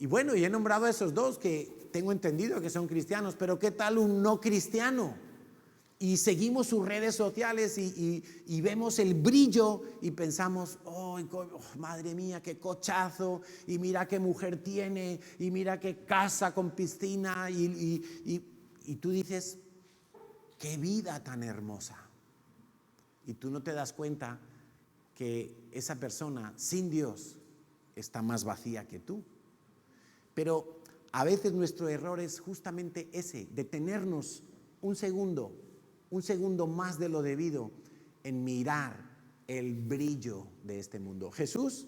bueno, y he nombrado a esos dos que tengo entendido que son cristianos, pero ¿qué tal un no cristiano? Y seguimos sus redes sociales y vemos el brillo y pensamos, oh, madre mía, qué cochazo, y mira qué mujer tiene, y mira qué casa con piscina, y tú dices, qué vida tan hermosa. Y tú no te das cuenta que esa persona sin Dios está más vacía que tú. Pero a veces nuestro error es justamente ese, detenernos un segundo más de lo debido en mirar el brillo de este mundo. Jesús,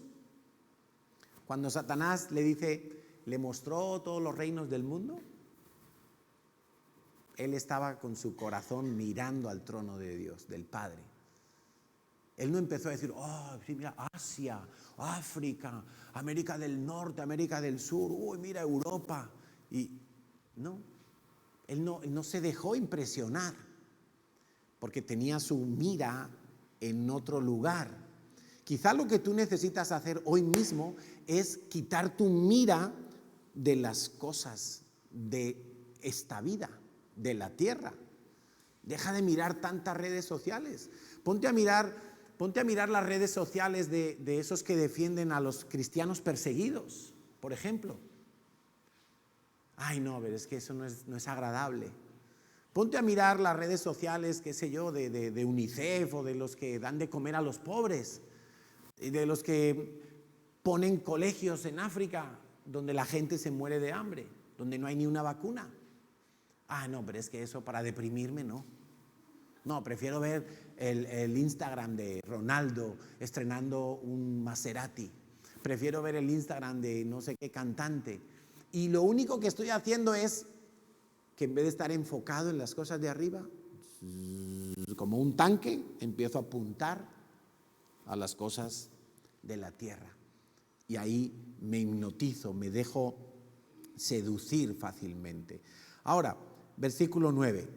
cuando Satanás le mostró todos los reinos del mundo, él estaba con su corazón mirando al trono de Dios, del Padre. Él no empezó a decir, oh, sí, mira, Asia, África, América del Norte, América del Sur, uy, mira, Europa. Y no, él no se dejó impresionar, porque tenía su mira en otro lugar. Quizá lo que tú necesitas hacer hoy mismo es quitar tu mira de las cosas de esta vida, de la tierra. Deja de mirar tantas redes sociales. Ponte a mirar las redes sociales de esos que defienden a los cristianos perseguidos, por ejemplo. Ay, no, pero es que eso no es agradable. Ponte a mirar las redes sociales, qué sé yo, de UNICEF o de los que dan de comer a los pobres, de los que ponen colegios en África donde la gente se muere de hambre, donde no hay ni una vacuna. Ah, no, pero es que eso para deprimirme no. No, prefiero ver el Instagram de Ronaldo estrenando un Maserati. Prefiero ver el Instagram de no sé qué cantante. Y lo único que estoy haciendo es que en vez de estar enfocado en las cosas de arriba, como un tanque, empiezo a apuntar a las cosas de la tierra. Y ahí me hipnotizo, me dejo seducir fácilmente. Ahora, versículo 9.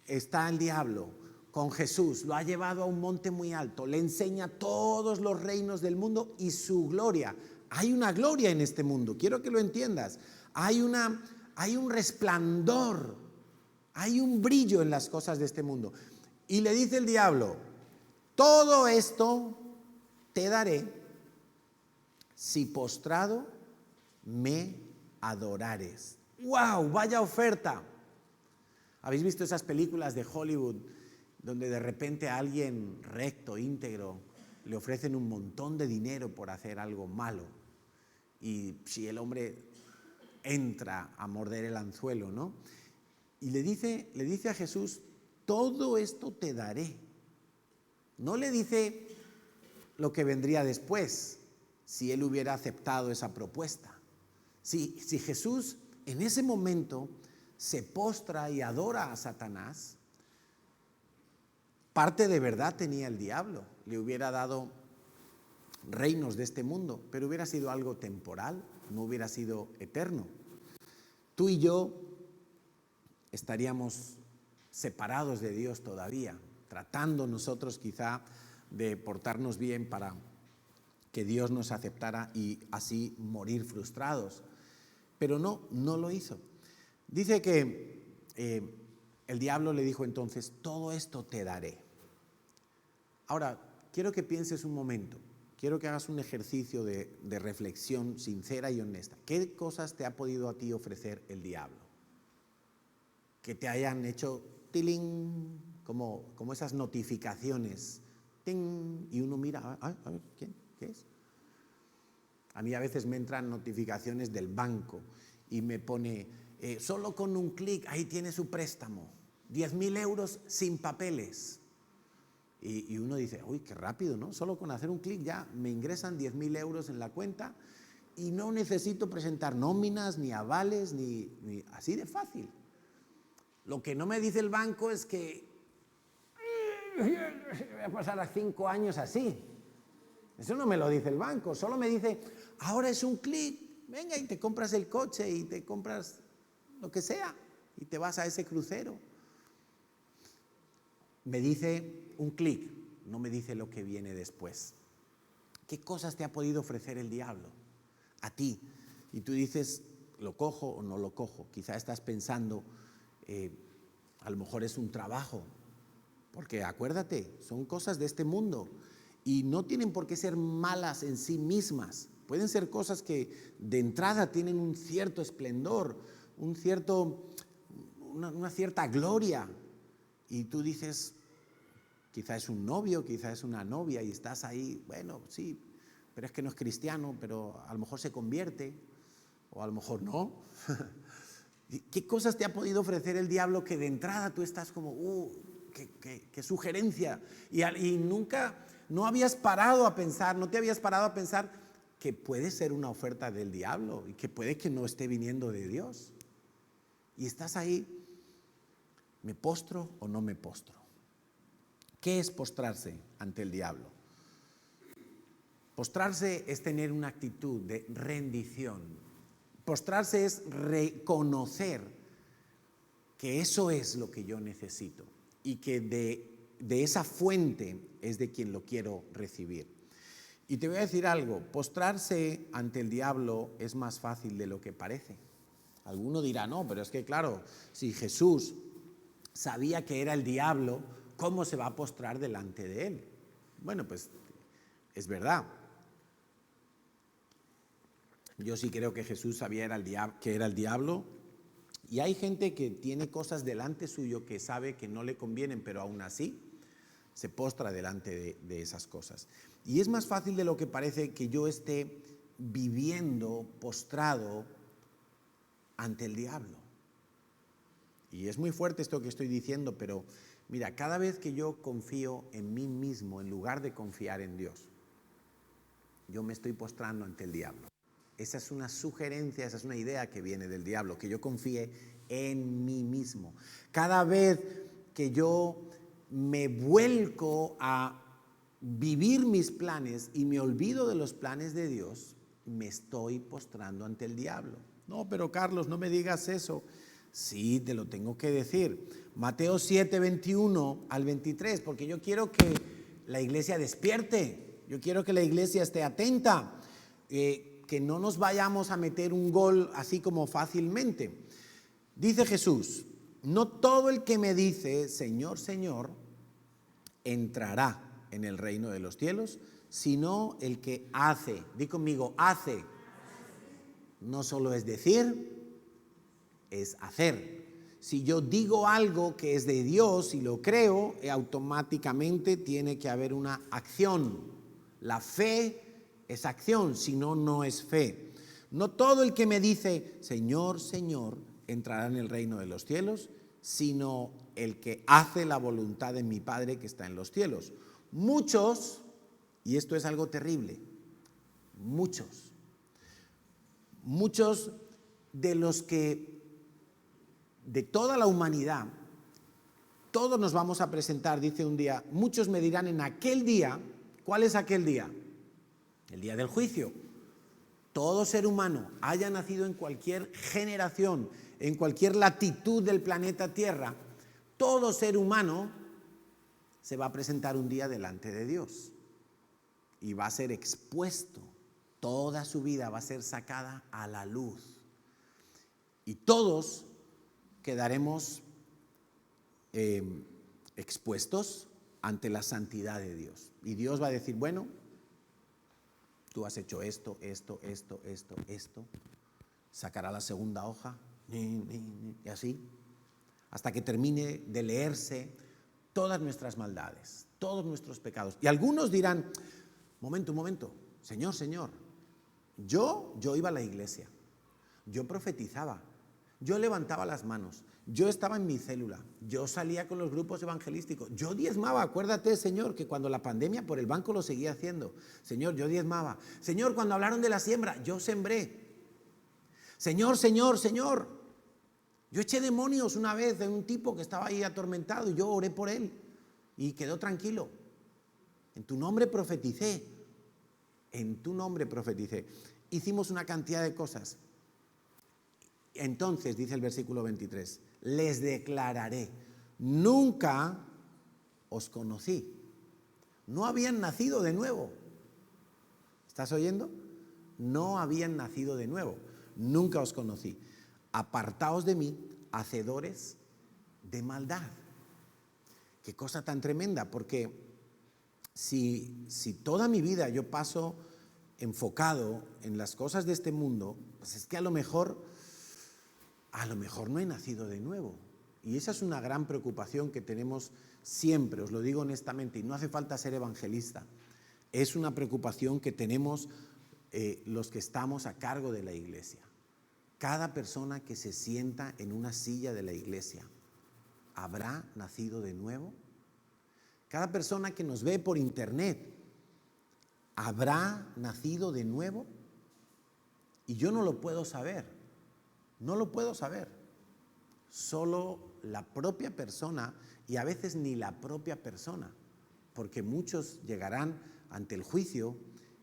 Está el diablo con Jesús, lo ha llevado a un monte muy alto, le enseña todos los reinos del mundo y su gloria. Hay una gloria en este mundo, quiero que lo entiendas. Hay un resplandor, hay un brillo en las cosas de este mundo. Y le dice el diablo, todo esto te daré si postrado me adorares. ¡Wow! ¡Vaya oferta! ¿Habéis visto esas películas de Hollywood donde de repente a alguien recto, íntegro, le ofrecen un montón de dinero por hacer algo malo? Y si el hombre entra a morder el anzuelo, ¿no? Y le dice a Jesús, todo esto te daré. No le dice lo que vendría después, si él hubiera aceptado esa propuesta. Si Jesús en ese momento se postra y adora a Satanás, parte de verdad tenía el diablo. Le hubiera dado reinos de este mundo, pero hubiera sido algo temporal, no hubiera sido eterno. Tú y yo estaríamos separados de Dios todavía, tratando nosotros quizá de portarnos bien para que Dios nos aceptara y así morir frustrados. Pero no lo hizo. Dice que El diablo le dijo entonces, todo esto te daré. Ahora, quiero que pienses un momento, quiero que hagas un ejercicio de reflexión sincera y honesta. ¿Qué cosas te ha podido a ti ofrecer el diablo? Que te hayan hecho tiling, como esas notificaciones, ting, y uno mira, a ver, ¿quién? ¿Qué es? A mí a veces me entran notificaciones del banco y me pone, solo con un clic, ahí tiene su préstamo, 10.000 euros sin papeles. Y uno dice, uy, qué rápido, ¿no? Solo con hacer un clic ya me ingresan 10.000 euros en la cuenta y no necesito presentar nóminas, ni avales, ni así de fácil. Lo que no me dice el banco es que voy a pasar a 5 años así. Eso no me lo dice el banco, solo me dice, ahora es un clic, venga y te compras el coche y te compras lo que sea y te vas a ese crucero. Me dice un clic, no me dice lo que viene después. ¿Qué cosas te ha podido ofrecer el diablo a ti? Y tú dices, ¿lo cojo o no lo cojo? Quizá estás pensando, a lo mejor es un trabajo, porque acuérdate, son cosas de este mundo y no tienen por qué ser malas en sí mismas. Pueden ser cosas que de entrada tienen un cierto esplendor, una cierta gloria. Y tú dices, quizá es un novio, quizá es una novia y estás ahí, bueno, sí, pero es que no es cristiano, pero a lo mejor se convierte o a lo mejor no. ¿Qué cosas te ha podido ofrecer el diablo que de entrada tú estás como, qué sugerencia? Y nunca, no habías parado a pensar, no te habías parado a pensar que puede ser una oferta del diablo y que puede que no esté viniendo de Dios. Y estás ahí, ¿me postro o no me postro? ¿Qué es postrarse ante el diablo? Postrarse es tener una actitud de rendición. Postrarse es reconocer que eso es lo que yo necesito y que de esa fuente es de quien lo quiero recibir. Y te voy a decir algo, postrarse ante el diablo es más fácil de lo que parece. Alguno dirá, no, pero es que claro, si Jesús sabía que era el diablo, ¿cómo se va a postrar delante de él? Bueno, pues es verdad. Yo sí creo que Jesús sabía que era el diablo, y hay gente que tiene cosas delante suyo que sabe que no le convienen, pero aún así se postra delante de esas cosas. Y es más fácil de lo que parece que yo esté viviendo postrado ante el diablo. Y es muy fuerte esto que estoy diciendo, pero mira, cada vez que yo confío en mí mismo en lugar de confiar en Dios, yo me estoy postrando ante el diablo. Esa es una sugerencia, esa es una idea que viene del diablo, que yo confíe en mí mismo. Cada vez que yo me vuelco a vivir mis planes y me olvido de los planes de Dios, me estoy postrando ante el diablo. No, pero Carlos, no me digas eso. Sí, te lo tengo que decir. Mateo 7, 21 al 23, porque yo quiero que la iglesia despierte, yo quiero que la iglesia esté atenta, que no nos vayamos a meter un gol así como fácilmente. Dice Jesús, no todo el que me dice, Señor, Señor, entrará en el reino de los cielos, sino el que hace. Di conmigo, hace. No solo es decir, es hacer. Si yo digo algo que es de Dios y lo creo, automáticamente tiene que haber una acción. La fe es acción, si no, no es fe. No todo el que me dice, Señor, Señor, entrará en el reino de los cielos, sino el que hace la voluntad de mi Padre que está en los cielos. Muchos, y esto es algo terrible, muchos de los que, de toda la humanidad, todos nos vamos a presentar, dice un día, muchos me dirán en aquel día, ¿cuál es aquel día? El día del juicio. Todo ser humano, haya nacido en cualquier generación, en cualquier latitud del planeta Tierra, todo ser humano se va a presentar un día delante de Dios y va a ser expuesto. Toda su vida va a ser sacada a la luz y todos quedaremos expuestos ante la santidad de Dios. Y Dios va a decir, bueno, tú has hecho esto, sacará la segunda hoja, y así, hasta que termine de leerse todas nuestras maldades, todos nuestros pecados. Y algunos dirán, un momento, Señor, yo iba a la iglesia, yo profetizaba, yo levantaba las manos, yo estaba en mi célula, yo salía con los grupos evangelísticos, yo diezmaba, acuérdate, Señor, que cuando la pandemia por el banco lo seguía haciendo. Señor, yo diezmaba. Señor, cuando hablaron de la siembra, yo sembré. Señor, yo eché demonios una vez de un tipo que estaba ahí atormentado y yo oré por él y quedó tranquilo. En tu nombre profeticé. Hicimos una cantidad de cosas. Entonces, dice el versículo 23, les declararé, nunca os conocí. No habían nacido de nuevo. ¿Estás oyendo? No habían nacido de nuevo. Nunca os conocí. Apartaos de mí, hacedores de maldad. Qué cosa tan tremenda, porque si toda mi vida yo paso enfocado en las cosas de este mundo, pues es que a lo mejor no he nacido de nuevo. Y esa es una gran preocupación que tenemos siempre, os lo digo honestamente, y no hace falta ser evangelista. Es una preocupación que tenemos los que estamos a cargo de la iglesia. Cada persona que se sienta en una silla de la iglesia, ¿habrá nacido de nuevo? Cada persona que nos ve por internet, ¿habrá nacido de nuevo? Y yo no lo puedo saber. No lo puedo saber. Solo la propia persona, y a veces ni la propia persona, porque muchos llegarán ante el juicio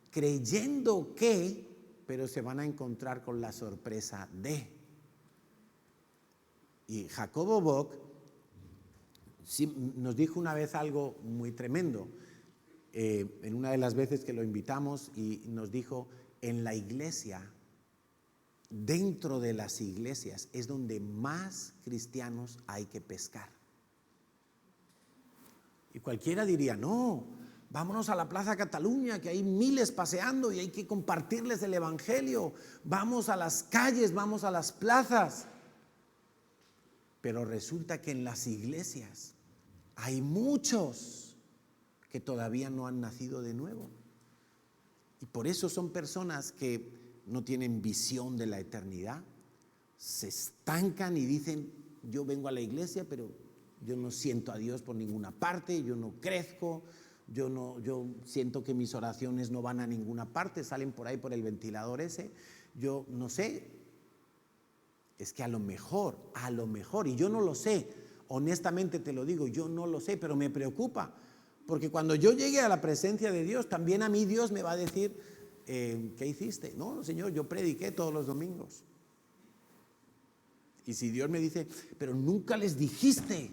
creyendo que, pero se van a encontrar con la sorpresa de. Y Jacobo Bock nos dijo una vez algo muy tremendo, en una de las veces que lo invitamos, y nos dijo, en la iglesia, dentro de las iglesias, es donde más cristianos hay que pescar. Y cualquiera diría, no, vámonos a la Plaza Cataluña, que hay miles paseando y hay que compartirles el evangelio. Vamos a las calles, vamos a las plazas. Pero resulta que en las iglesias hay muchos que todavía no han nacido de nuevo. Y por eso son personas que no tienen visión de la eternidad, se estancan y dicen, yo vengo a la iglesia, pero yo no siento a Dios por ninguna parte, yo no crezco, yo siento que mis oraciones no van a ninguna parte, salen por ahí por el ventilador ese, yo no sé. Es que a lo mejor, y yo no lo sé, honestamente te lo digo, yo no lo sé, pero me preocupa, porque cuando yo llegue a la presencia de Dios, también a mí Dios me va a decir, ¿qué hiciste? No, Señor, yo prediqué todos los domingos. Y si Dios me dice, pero nunca les dijiste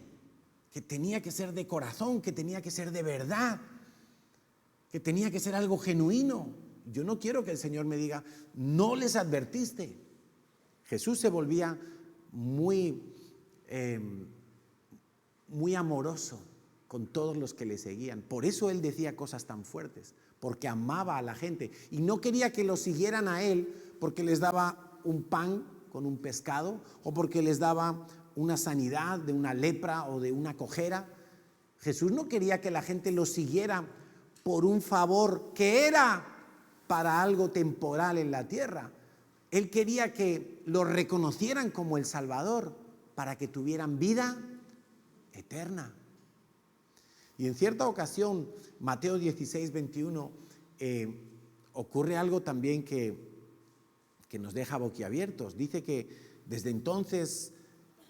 que tenía que ser de corazón, que tenía que ser de verdad, que tenía que ser algo genuino, yo no quiero que el Señor me diga, no les advertiste. Jesús se volvía muy amoroso con todos los que le seguían. Por eso él decía cosas tan fuertes, porque amaba a la gente y no quería que lo siguieran a él porque les daba un pan con un pescado o porque les daba una sanidad de una lepra o de una cojera. Jesús no quería que la gente lo siguiera por un favor que era para algo temporal en la tierra. Él quería que lo reconocieran como el Salvador para que tuvieran vida eterna. Y en cierta ocasión, Mateo 16, 21, ocurre algo también que nos deja boquiabiertos. Dice que desde entonces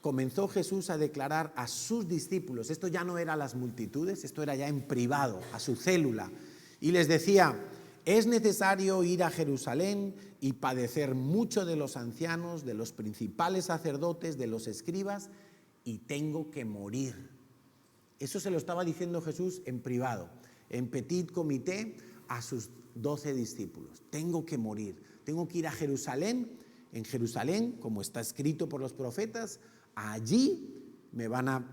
comenzó Jesús a declarar a sus discípulos, esto ya no era a las multitudes, esto era ya en privado, a su célula, y les decía, es necesario ir a Jerusalén y padecer mucho de los ancianos, de los principales sacerdotes, de los escribas, y tengo que morir. Eso se lo estaba diciendo Jesús en privado, en petit comité, a sus 12 discípulos. Tengo que morir, tengo que ir a Jerusalén. En Jerusalén, como está escrito por los profetas, allí me van a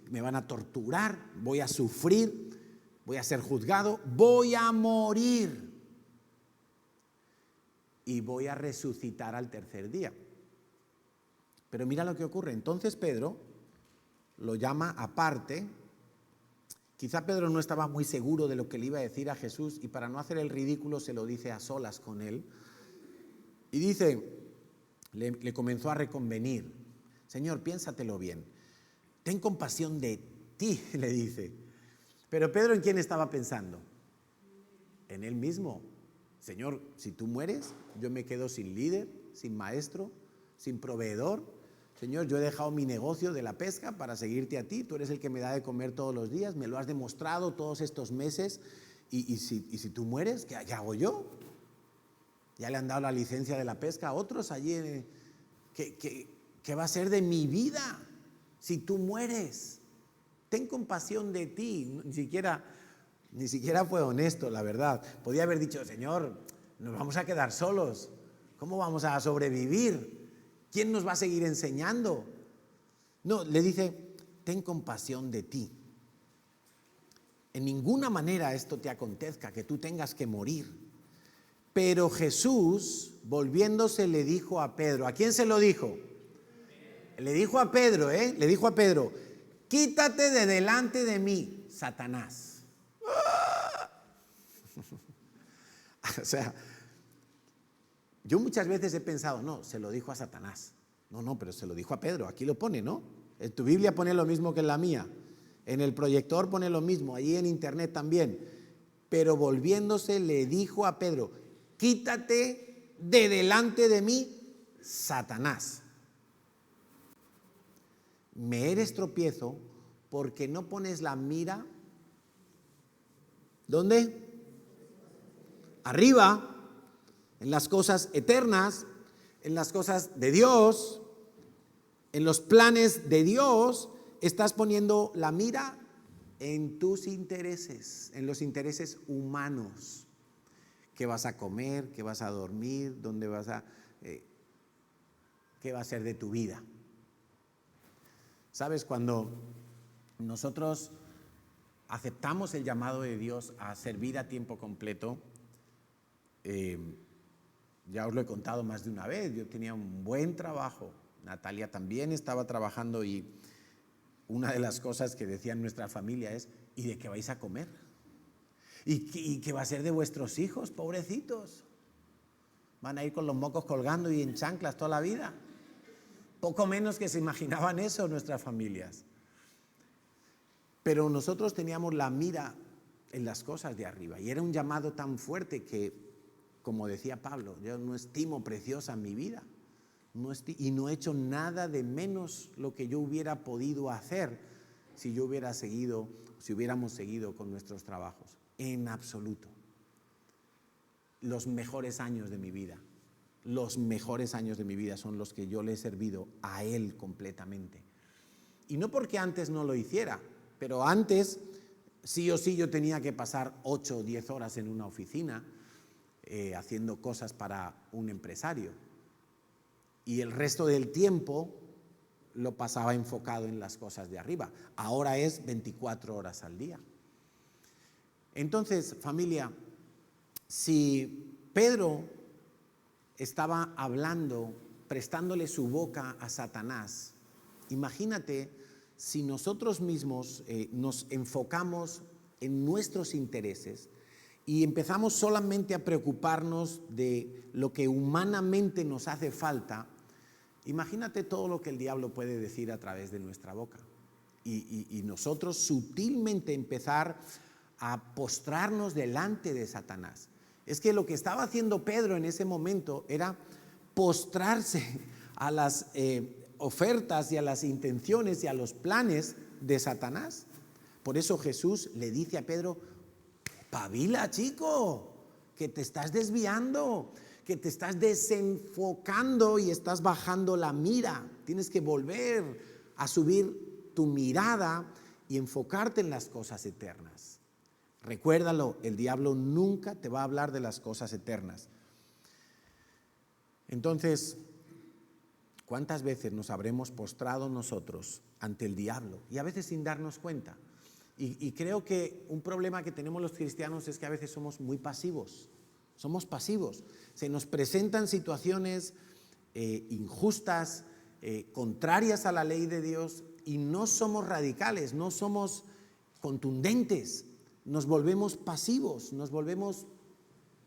me van a torturar, voy a sufrir, voy a ser juzgado, voy a morir y voy a resucitar al tercer día. Pero mira lo que ocurre. Entonces Pedro lo llama aparte. Quizá Pedro no estaba muy seguro de lo que le iba a decir a Jesús y para no hacer el ridículo se lo dice a solas con él. Y dice, le comenzó a reconvenir. Señor, piénsatelo bien. Ten compasión de ti, le dice. Pero Pedro, ¿en quién estaba pensando? En él mismo. Señor, si tú mueres, yo me quedo sin líder, sin maestro, sin proveedor. Señor, yo he dejado mi negocio de la pesca para seguirte a ti. Tú eres el que me da de comer todos los días. Me lo has demostrado todos estos meses. Y si tú mueres, ¿qué hago yo? Ya le han dado la licencia de la pesca a otros allí. ¿Qué va a ser de mi vida si tú mueres? Ten compasión de ti. Ni siquiera fue honesto, la verdad. Podía haber dicho, Señor, nos vamos a quedar solos. ¿Cómo vamos a sobrevivir? ¿Quién nos va a seguir enseñando? No, le dice, ten compasión de ti. En ninguna manera esto te acontezca, que tú tengas que morir. Pero Jesús, volviéndose, le dijo a Pedro, ¿a quién se lo dijo? Le dijo a Pedro, le dijo a Pedro, quítate de delante de mí, Satanás. O sea, yo muchas veces he pensado, no, se lo dijo a Satanás. No, pero se lo dijo a Pedro, aquí lo pone, ¿no? En tu Biblia pone lo mismo que en la mía. En el proyector pone lo mismo, allí en internet también. Pero volviéndose le dijo a Pedro, quítate de delante de mí, Satanás. Me eres tropiezo porque no pones la mira, ¿dónde? Arriba, en las cosas eternas, en las cosas de Dios, en los planes de Dios, estás poniendo la mira en tus intereses, en los intereses humanos. ¿Qué vas a comer? ¿Qué vas a dormir? ¿Dónde vas a...? ¿Qué va a ser de tu vida? ¿Sabes? Cuando nosotros aceptamos el llamado de Dios a servir a tiempo completo, ya os lo he contado más de una vez, yo tenía un buen trabajo, Natalia también estaba trabajando y una de las cosas que decía nuestra familia es, ¿y de qué vais a comer? ¿Y qué va a ser de vuestros hijos, pobrecitos? ¿Van a ir con los mocos colgando y en chanclas toda la vida? Poco menos que se imaginaban eso nuestras familias. Pero nosotros teníamos la mira en las cosas de arriba y era un llamado tan fuerte que, como decía Pablo, yo no estimo preciosa mi vida y no he hecho nada de menos lo que yo hubiera podido hacer si hubiéramos seguido con nuestros trabajos. En absoluto. Los mejores años de mi vida son los que yo le he servido a Él completamente. Y no porque antes no lo hiciera, pero antes sí o sí yo tenía que pasar 8 o 10 horas en una oficina haciendo cosas para un empresario. Y el resto del tiempo lo pasaba enfocado en las cosas de arriba. Ahora es 24 horas al día. Entonces, familia, si Pedro estaba hablando, prestándole su boca a Satanás, imagínate si nosotros mismos nos enfocamos en nuestros intereses y empezamos solamente a preocuparnos de lo que humanamente nos hace falta, imagínate todo lo que el diablo puede decir a través de nuestra boca. Y nosotros sutilmente empezar a postrarnos delante de Satanás. Es que lo que estaba haciendo Pedro en ese momento era postrarse a las ofertas y a las intenciones y a los planes de Satanás. Por eso Jesús le dice a Pedro, pabila, chico, que te estás desviando, que te estás desenfocando y estás bajando la mira. Tienes que volver a subir tu mirada y enfocarte en las cosas eternas. Recuérdalo, el diablo nunca te va a hablar de las cosas eternas. Entonces, ¿cuántas veces nos habremos postrado nosotros ante el diablo? Y a veces sin darnos cuenta. Y creo que un problema que tenemos los cristianos es que a veces somos muy pasivos. Somos pasivos. Se nos presentan situaciones injustas, contrarias a la ley de Dios, y no somos radicales, no somos contundentes. Nos volvemos pasivos, nos volvemos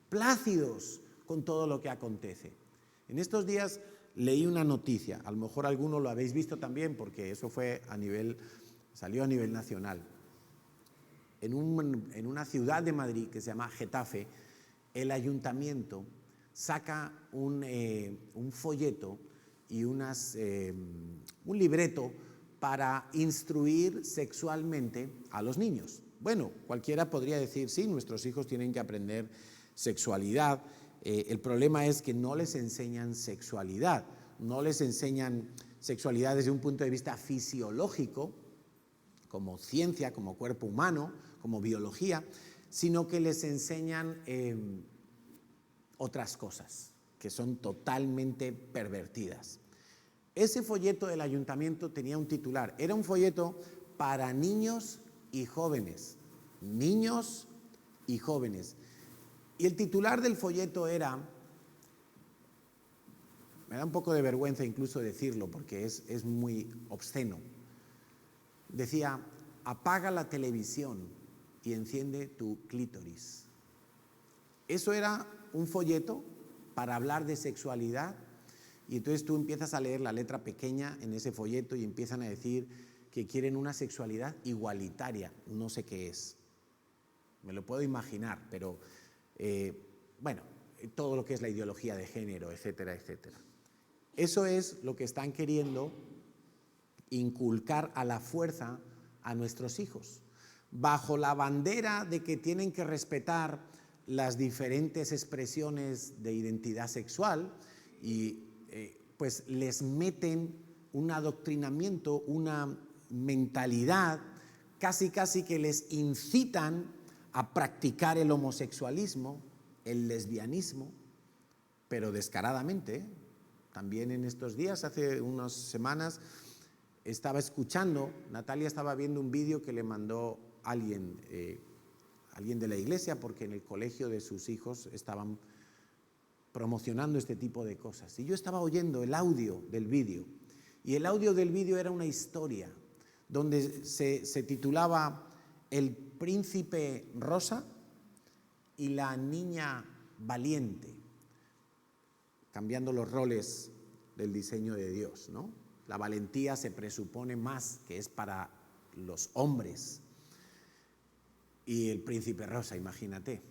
plácidos con todo lo que acontece. En estos días leí una noticia, a lo mejor alguno lo habéis visto también, porque eso salió a nivel nacional. En una ciudad de Madrid que se llama Getafe, el ayuntamiento saca un folleto y un libreto para instruir sexualmente a los niños. Bueno, cualquiera podría decir, sí, nuestros hijos tienen que aprender sexualidad. El problema es que no les enseñan sexualidad, no les enseñan sexualidad desde un punto de vista fisiológico, como ciencia, como cuerpo humano, como biología, sino que les enseñan otras cosas que son totalmente pervertidas. Ese folleto del ayuntamiento tenía un titular, era un folleto para niños y jóvenes, niños y jóvenes. Y el titular del folleto era, me da un poco de vergüenza incluso decirlo porque es muy obsceno, decía, apaga la televisión y enciende tu clítoris. Eso era un folleto para hablar de sexualidad, y entonces tú empiezas a leer la letra pequeña en ese folleto y empiezan a decir que quieren una sexualidad igualitaria, no sé qué es, me lo puedo imaginar, pero bueno, todo lo que es la ideología de género, etcétera, etcétera. Eso es lo que están queriendo inculcar a la fuerza a nuestros hijos, bajo la bandera de que tienen que respetar las diferentes expresiones de identidad sexual, y pues les meten un adoctrinamiento, una mentalidad casi que les incitan a practicar el homosexualismo, el lesbianismo, pero descaradamente. También en estos días, hace unas semanas, estaba escuchando, Natalia estaba viendo un vídeo que le mandó alguien de la iglesia, porque en el colegio de sus hijos estaban promocionando este tipo de cosas. Y yo estaba oyendo el audio del vídeo, y el audio del vídeo era una historia donde se titulaba El príncipe rosa y la niña valiente, cambiando los roles del diseño de Dios, ¿no? La valentía se presupone más que es para los hombres, y el príncipe rosa, imagínate.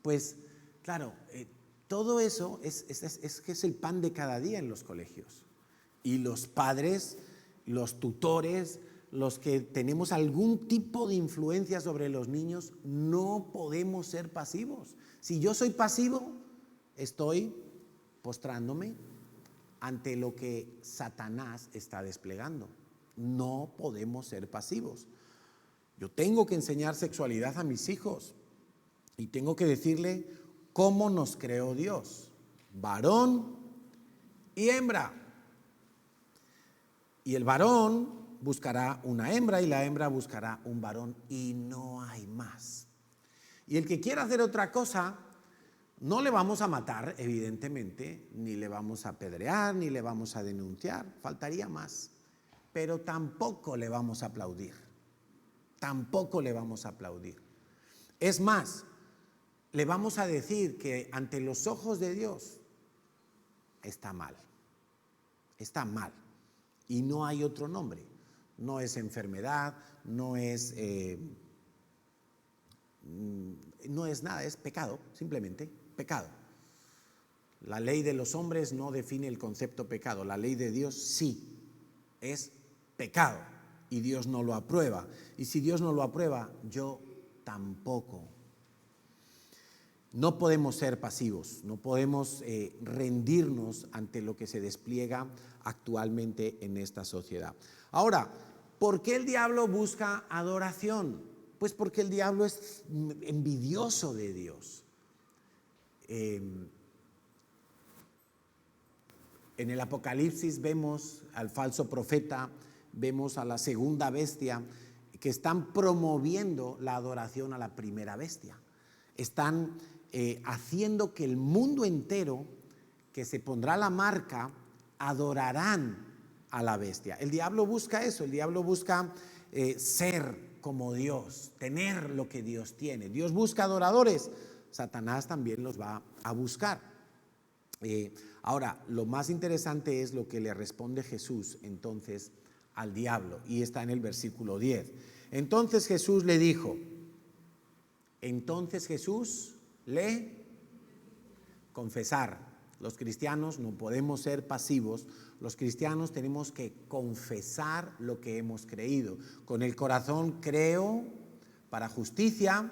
Pues claro, todo eso es que es el pan de cada día en los colegios, y los padres, los tutores, los que tenemos algún tipo de influencia sobre los niños, no podemos ser pasivos. Si yo soy pasivo, estoy postrándome ante lo que Satanás está desplegando. No podemos ser pasivos. Yo tengo que enseñar sexualidad a mis hijos y tengo que decirle cómo nos creó Dios, varón y hembra. Y el varón buscará una hembra y la hembra buscará un varón, y no hay más. Y el que quiera hacer otra cosa, no le vamos a matar, evidentemente, ni le vamos a apedrear, ni le vamos a denunciar, faltaría más, pero tampoco le vamos a aplaudir, tampoco le vamos a aplaudir. Es más, le vamos a decir que ante los ojos de Dios está mal, y no hay otro nombre. No es enfermedad, no es nada, es pecado, simplemente pecado. La ley de los hombres no define el concepto pecado, la ley de Dios sí, es pecado, y Dios no lo aprueba. Y si Dios no lo aprueba, yo tampoco. No podemos ser pasivos, no podemos rendirnos ante lo que se despliega actualmente en esta sociedad. Ahora, ¿por qué el diablo busca adoración? Pues porque el diablo es envidioso de Dios. En el Apocalipsis vemos al falso profeta, vemos a la segunda bestia, que están promoviendo la adoración a la primera bestia. Están haciendo que el mundo entero, que se pondrá la marca, adorarán a la bestia. El diablo busca eso, el diablo busca ser como Dios, tener lo que Dios tiene. Dios busca adoradores, Satanás también los va a buscar. Ahora, lo más interesante es lo que le responde Jesús entonces al diablo, y está en el versículo 10. Entonces Jesús le dijo, confesar. Los cristianos no podemos ser pasivos, los cristianos tenemos que confesar lo que hemos creído. Con el corazón creo para justicia,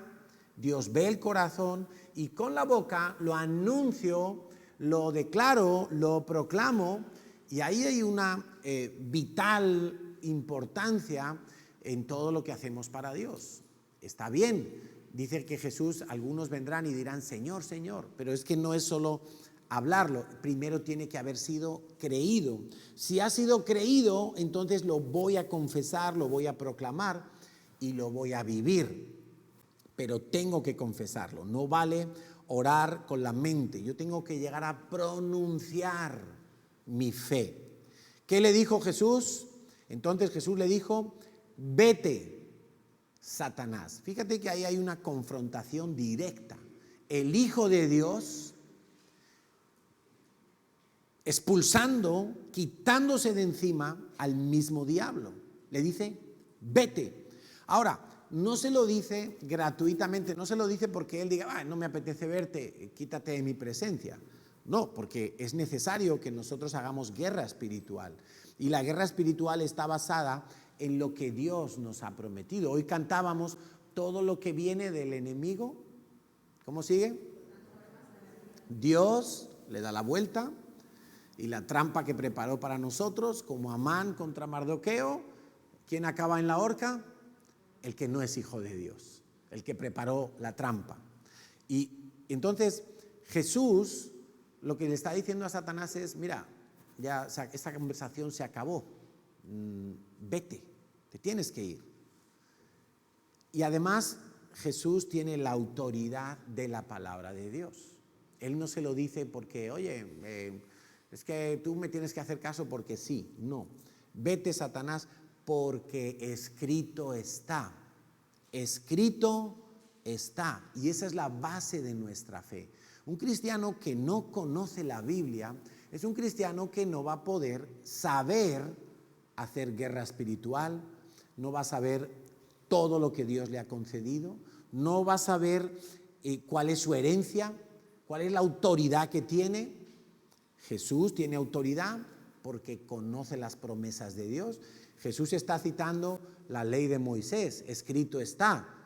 Dios ve el corazón, y con la boca lo anuncio, lo declaro, lo proclamo, y ahí hay una vital importancia en todo lo que hacemos para Dios. Está bien, dice que Jesús, algunos vendrán y dirán, Señor, Señor, pero es que no es solo hablarlo, primero tiene que haber sido creído. Si ha sido creído, entonces lo voy a confesar, lo voy a proclamar y lo voy a vivir, pero tengo que confesarlo. No vale orar con la mente, yo tengo que llegar a pronunciar mi fe. ¿Qué le dijo Jesús? Entonces Jesús le dijo, vete, Satanás. Fíjate que ahí hay una confrontación directa. El Hijo de Dios expulsando, quitándose de encima al mismo diablo. Le dice, vete. Ahora, no se lo dice gratuitamente, no se lo dice porque él diga, no me apetece verte, quítate de mi presencia. No, porque es necesario que nosotros hagamos guerra espiritual. Y la guerra espiritual está basada en lo que Dios nos ha prometido. Hoy cantábamos todo lo que viene del enemigo. ¿Cómo sigue? Dios le da la vuelta, y la trampa que preparó para nosotros, como Amán contra Mardoqueo, ¿quién acaba en la horca? El que no es hijo de Dios, el que preparó la trampa. Y entonces Jesús lo que le está diciendo a Satanás es, mira, ya esta conversación se acabó, vete, te tienes que ir. Y además Jesús tiene la autoridad de la palabra de Dios. Él no se lo dice porque, oye, es que tú me tienes que hacer caso porque sí. No, vete, Satanás, porque escrito está. Escrito está. Y esa es la base de nuestra fe. Un cristiano que no conoce la Biblia es un cristiano que no va a poder saber hacer guerra espiritual, no va a saber todo lo que Dios le ha concedido, no va a saber cuál es su herencia, cuál es la autoridad que tiene. Jesús tiene autoridad porque conoce las promesas de Dios. Jesús está citando la ley de Moisés, escrito está.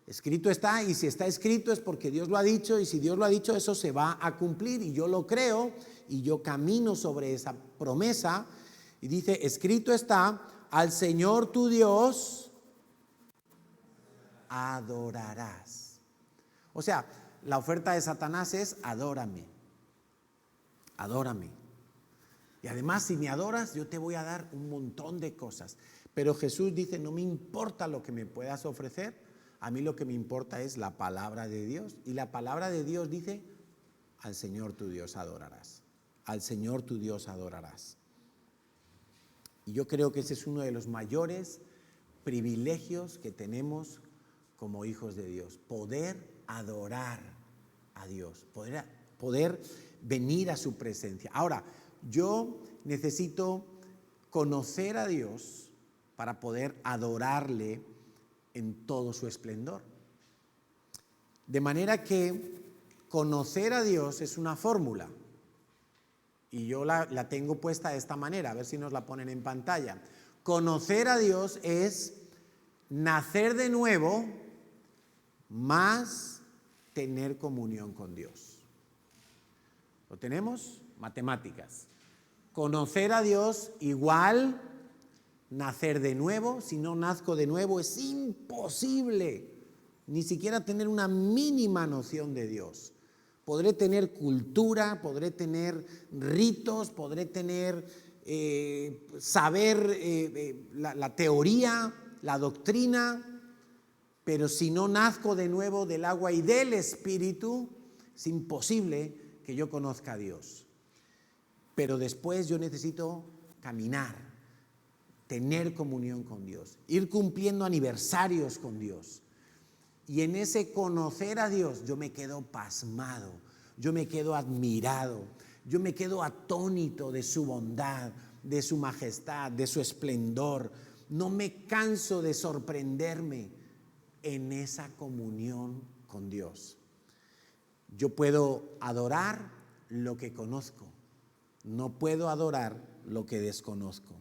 Escrito está, y si está escrito es porque Dios lo ha dicho, y si Dios lo ha dicho, eso se va a cumplir, y yo lo creo, y yo camino sobre esa promesa. Y dice, escrito está, al Señor tu Dios adorarás. O sea, la oferta de Satanás es, adórame. Adórame. Y además, si me adoras, yo te voy a dar un montón de cosas. Pero Jesús dice, no me importa lo que me puedas ofrecer, a mí lo que me importa es la palabra de Dios. Y la palabra de Dios dice, al Señor tu Dios adorarás. Al Señor tu Dios adorarás. Y yo creo que ese es uno de los mayores privilegios que tenemos como hijos de Dios. Poder adorar a Dios. Poder venir a su presencia. Ahora, yo necesito conocer a Dios para poder adorarle en todo su esplendor. De manera que conocer a Dios es una fórmula. Y yo la tengo puesta de esta manera, a ver si nos la ponen en pantalla. Conocer a Dios es nacer de nuevo más tener comunión con Dios. ¿Lo tenemos? Matemáticas. Conocer a Dios igual nacer de nuevo. Si no nazco de nuevo es imposible ni siquiera tener una mínima noción de Dios. Podré tener cultura, podré tener ritos, podré tener saber la teoría, la doctrina, pero si no nazco de nuevo del agua y del Espíritu, es imposible que yo conozca a Dios. Pero después yo necesito caminar, tener comunión con Dios, ir cumpliendo aniversarios con Dios. Y en ese conocer a Dios yo me quedo pasmado, yo me quedo admirado, yo me quedo atónito de su bondad, de su majestad, de su esplendor. No me canso de sorprenderme en esa comunión con Dios. Yo puedo adorar lo que conozco, no puedo adorar lo que desconozco.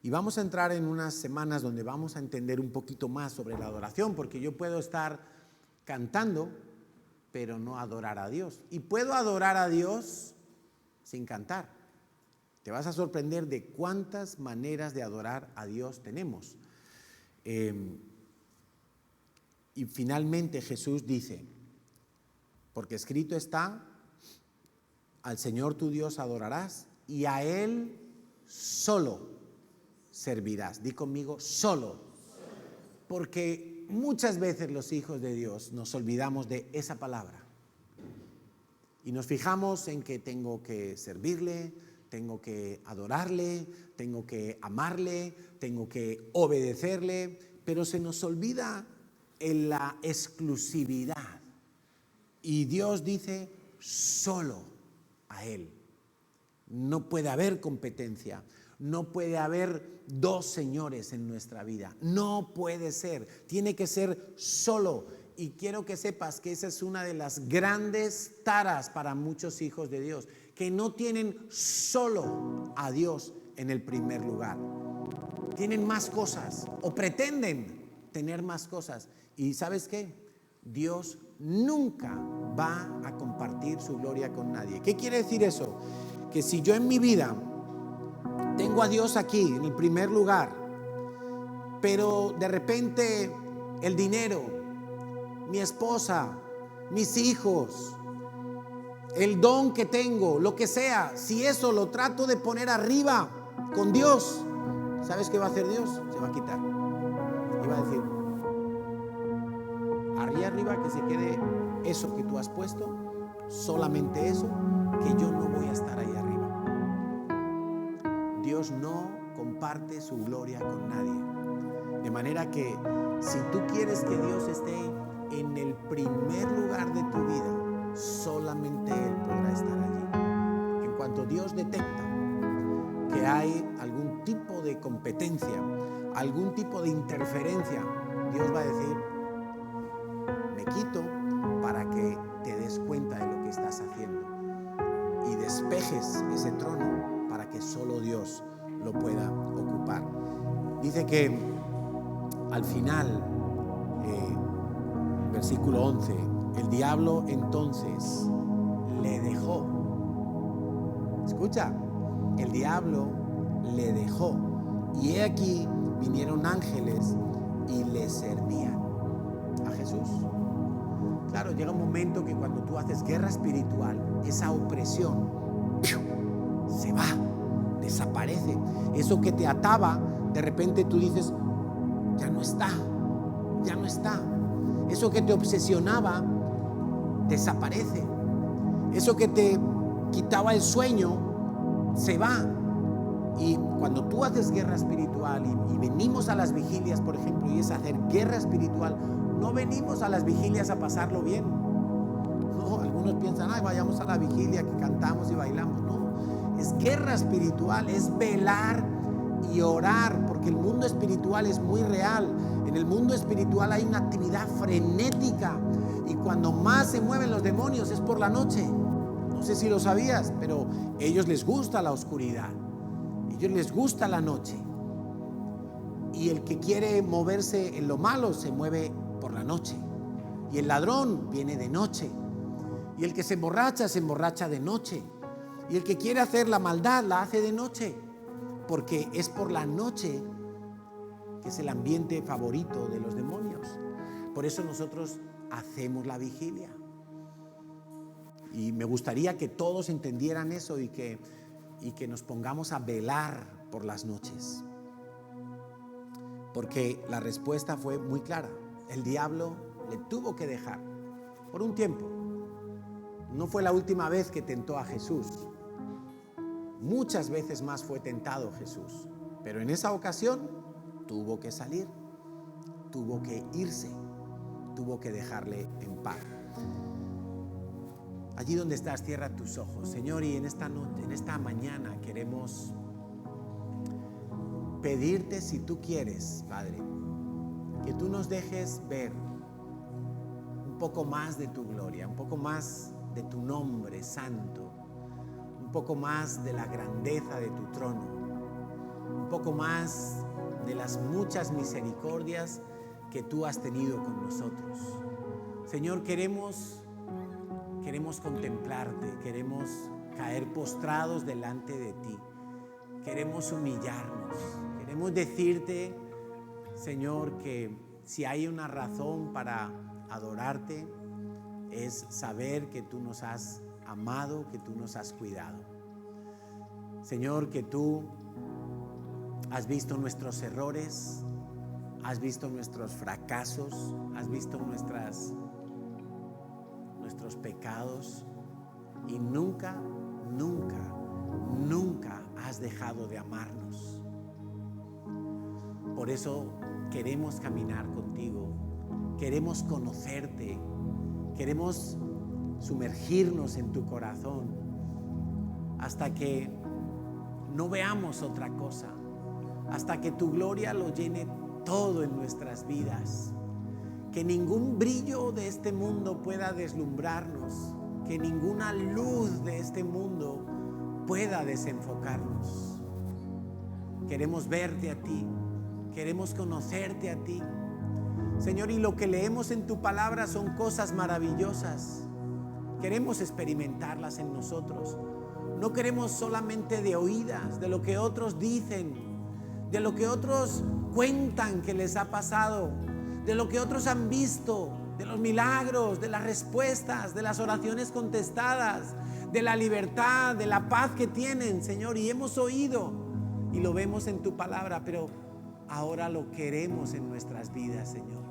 Y vamos a entrar en unas semanas donde vamos a entender un poquito más sobre la adoración, porque yo puedo estar cantando, pero no adorar a Dios. Y puedo adorar a Dios sin cantar. Te vas a sorprender de cuántas maneras de adorar a Dios tenemos. Y finalmente Jesús dice, porque escrito está, al Señor tu Dios adorarás y a Él solo servirás. Di conmigo, solo. Porque muchas veces los hijos de Dios nos olvidamos de esa palabra y nos fijamos en que tengo que servirle, tengo que adorarle, tengo que amarle, tengo que obedecerle, pero se nos olvida en la exclusividad. Y Dios dice, solo a Él. No puede haber competencia. No puede haber dos señores en nuestra vida. No puede ser. Tiene que ser solo. Y quiero que sepas que esa es una de las grandes taras para muchos hijos de Dios, que no tienen solo a Dios en el primer lugar. Tienen más cosas o pretenden tener más cosas. ¿Y sabes qué? Dios nunca va a compartir su gloria con nadie. ¿Qué quiere decir eso? Que si yo en mi vida tengo a Dios aquí en el primer lugar, pero de repente el dinero, mi esposa, mis hijos, el don que tengo, lo que sea, si eso lo trato de poner arriba con Dios, ¿sabes qué va a hacer Dios? Se va a quitar y va a decir, arriba que se quede eso que tú has puesto, solamente eso, que yo no voy a estar ahí arriba. Dios no comparte su gloria con nadie. De manera que si tú quieres que Dios esté en el primer lugar de tu vida, solamente Él podrá estar allí. En cuanto Dios detecta que hay algún tipo de competencia, algún tipo de interferencia, Dios va a decir, me quito para que te des cuenta de lo que estás haciendo y despejes ese trono para que solo Dios lo pueda ocupar. Dice que al final, versículo 11, el diablo entonces le dejó. Escucha, el diablo le dejó. Y he aquí vinieron ángeles y le servían a Jesús. Claro, llega un momento que cuando tú haces guerra espiritual, esa opresión se va, desaparece. Eso que te ataba, de repente tú dices, ya no está, ya no está. Eso que te obsesionaba, desaparece. Eso que te quitaba el sueño, se va. Y cuando tú haces guerra espiritual y venimos a las vigilias, por ejemplo, y es hacer guerra espiritual, no venimos a las vigilias a pasarlo bien. No, algunos piensan, vayamos a la vigilia que cantamos y bailamos. No, es guerra espiritual, es velar y orar, porque el mundo espiritual es muy real. En el mundo espiritual hay una actividad frenética y cuando más se mueven los demonios es por la noche. No sé si lo sabías, pero a ellos les gusta la oscuridad, a ellos les gusta la noche. Y el que quiere moverse en lo malo se mueve por la noche. Y el ladrón viene de noche. Y el que se emborracha de noche. Y el que quiere hacer la maldad la hace de noche. Porque es por la noche que es el ambiente favorito de los demonios. Por eso nosotros hacemos la vigilia. Y me gustaría que todos entendieran eso y que nos pongamos a velar por las noches. Porque la respuesta fue muy clara. El diablo le tuvo que dejar por un tiempo. No fue la última vez que tentó a Jesús. Muchas veces más fue tentado Jesús. Pero en esa ocasión tuvo que salir, tuvo que irse, tuvo que dejarle en paz. Allí donde estás, cierra tus ojos, Señor, y en esta noche, en esta mañana queremos pedirte, si tú quieres, Padre, que tú nos dejes ver un poco más de tu gloria, un poco más de tu nombre santo, un poco más de la grandeza de tu trono, un poco más de las muchas misericordias que tú has tenido con nosotros. Señor, queremos contemplarte, queremos caer postrados delante de ti, queremos humillarnos, queremos decirte, Señor, que si hay una razón para adorarte es saber que tú nos has amado, que tú nos has cuidado. Señor, que tú has visto nuestros errores, has visto nuestros fracasos, has visto nuestros pecados y nunca has dejado de amarnos. Por eso queremos caminar contigo, queremos conocerte, queremos sumergirnos en tu corazón hasta que no veamos otra cosa, hasta que tu gloria lo llene todo en nuestras vidas. Que ningún brillo de este mundo pueda deslumbrarnos, que ninguna luz de este mundo pueda desenfocarnos. Queremos verte a ti, queremos conocerte a ti, Señor, y lo que leemos en tu palabra son cosas maravillosas. Queremos experimentarlas en nosotros. No queremos solamente de oídas, de lo que otros dicen, de lo que otros cuentan que les ha pasado, de lo que otros han visto, de los milagros, de las respuestas, de las oraciones contestadas, de la libertad, de la paz que tienen, Señor, y hemos oído y lo vemos en tu palabra, pero ahora lo queremos en nuestras vidas, Señor,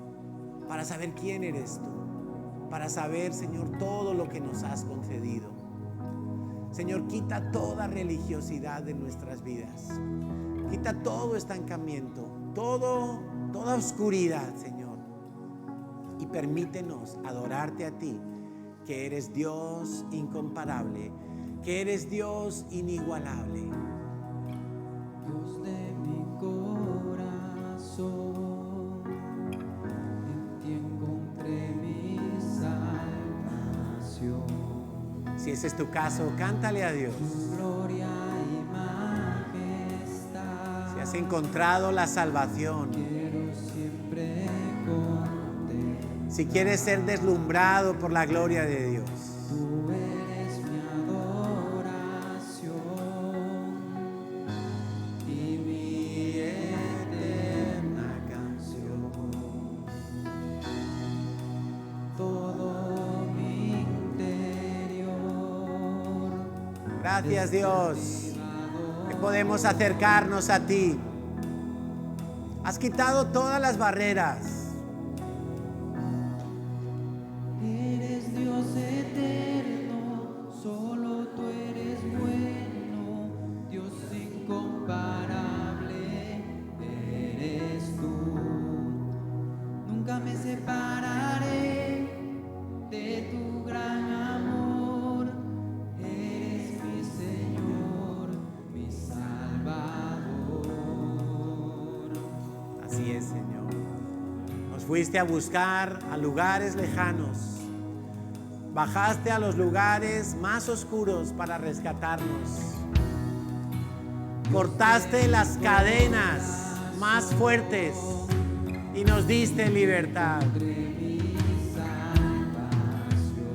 para saber quién eres tú, para saber, Señor, todo lo que nos has concedido. Señor, quita toda religiosidad de nuestras vidas, quita todo estancamiento, toda oscuridad, Señor, y permítenos adorarte a ti, que eres Dios incomparable, que eres Dios inigualable. Dios de mi corazón, en ti encontré mi salvación. Si ese es tu caso, cántale a Dios. Gloria y majestad. Si has encontrado la salvación, Quiero siempre contemplar. si quieres ser deslumbrado por la gloria de Dios, Tú eres mi adoración y mi eterna canción. Todo mi interior. gracias Dios, que podemos acercarnos a ti. Has quitado todas las barreras. Eres Dios eterno, solo tú eres bueno, Dios incomparable eres tú. Nunca me separaré de tu gran amor, eres mi Señor, mi Salvador. Así es, Señor. Nos fuiste a buscar a lugares lejanos. Bajaste a los lugares más oscuros para rescatarnos. Cortaste las cadenas más fuertes y nos diste libertad.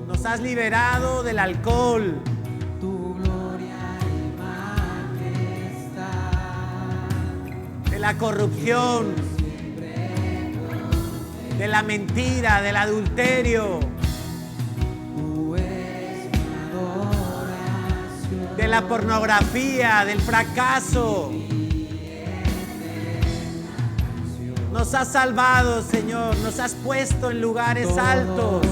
Nos has liberado del alcohol, Tu gloria y majestad. de la corrupción, de la mentira, del adulterio. Tú eres mi de la pornografía, del fracaso. Nos has salvado, Señor, nos has puesto en lugares altos.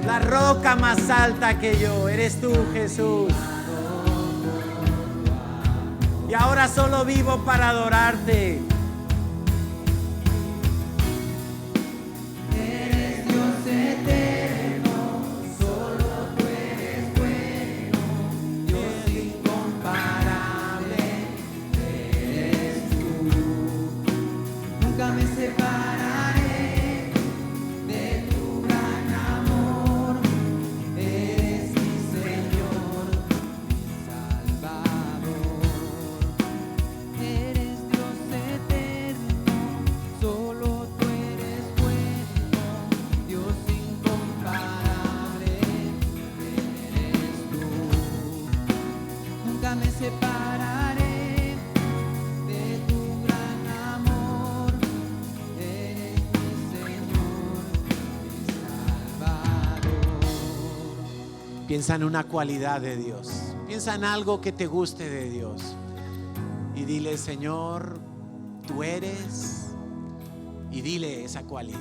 La roca más alta que yo, eres tú, Jesús. Y ahora solo vivo para adorarte. Eres Dios eterno, solo tú eres bueno, Dios incomparable, eres tú. Nunca me separaré de tu gran amor, eres mi Señor, mi Salvador. Eres Dios eterno, solo tú eres bueno, Dios incomparable, eres tú. Nunca me separaré de tu gran amor, eres mi Señor, mi Salvador. Piensa en una cualidad de Dios. Piensa en algo que te guste de Dios. Y dile, Señor, tú eres. Y dile esa cualidad.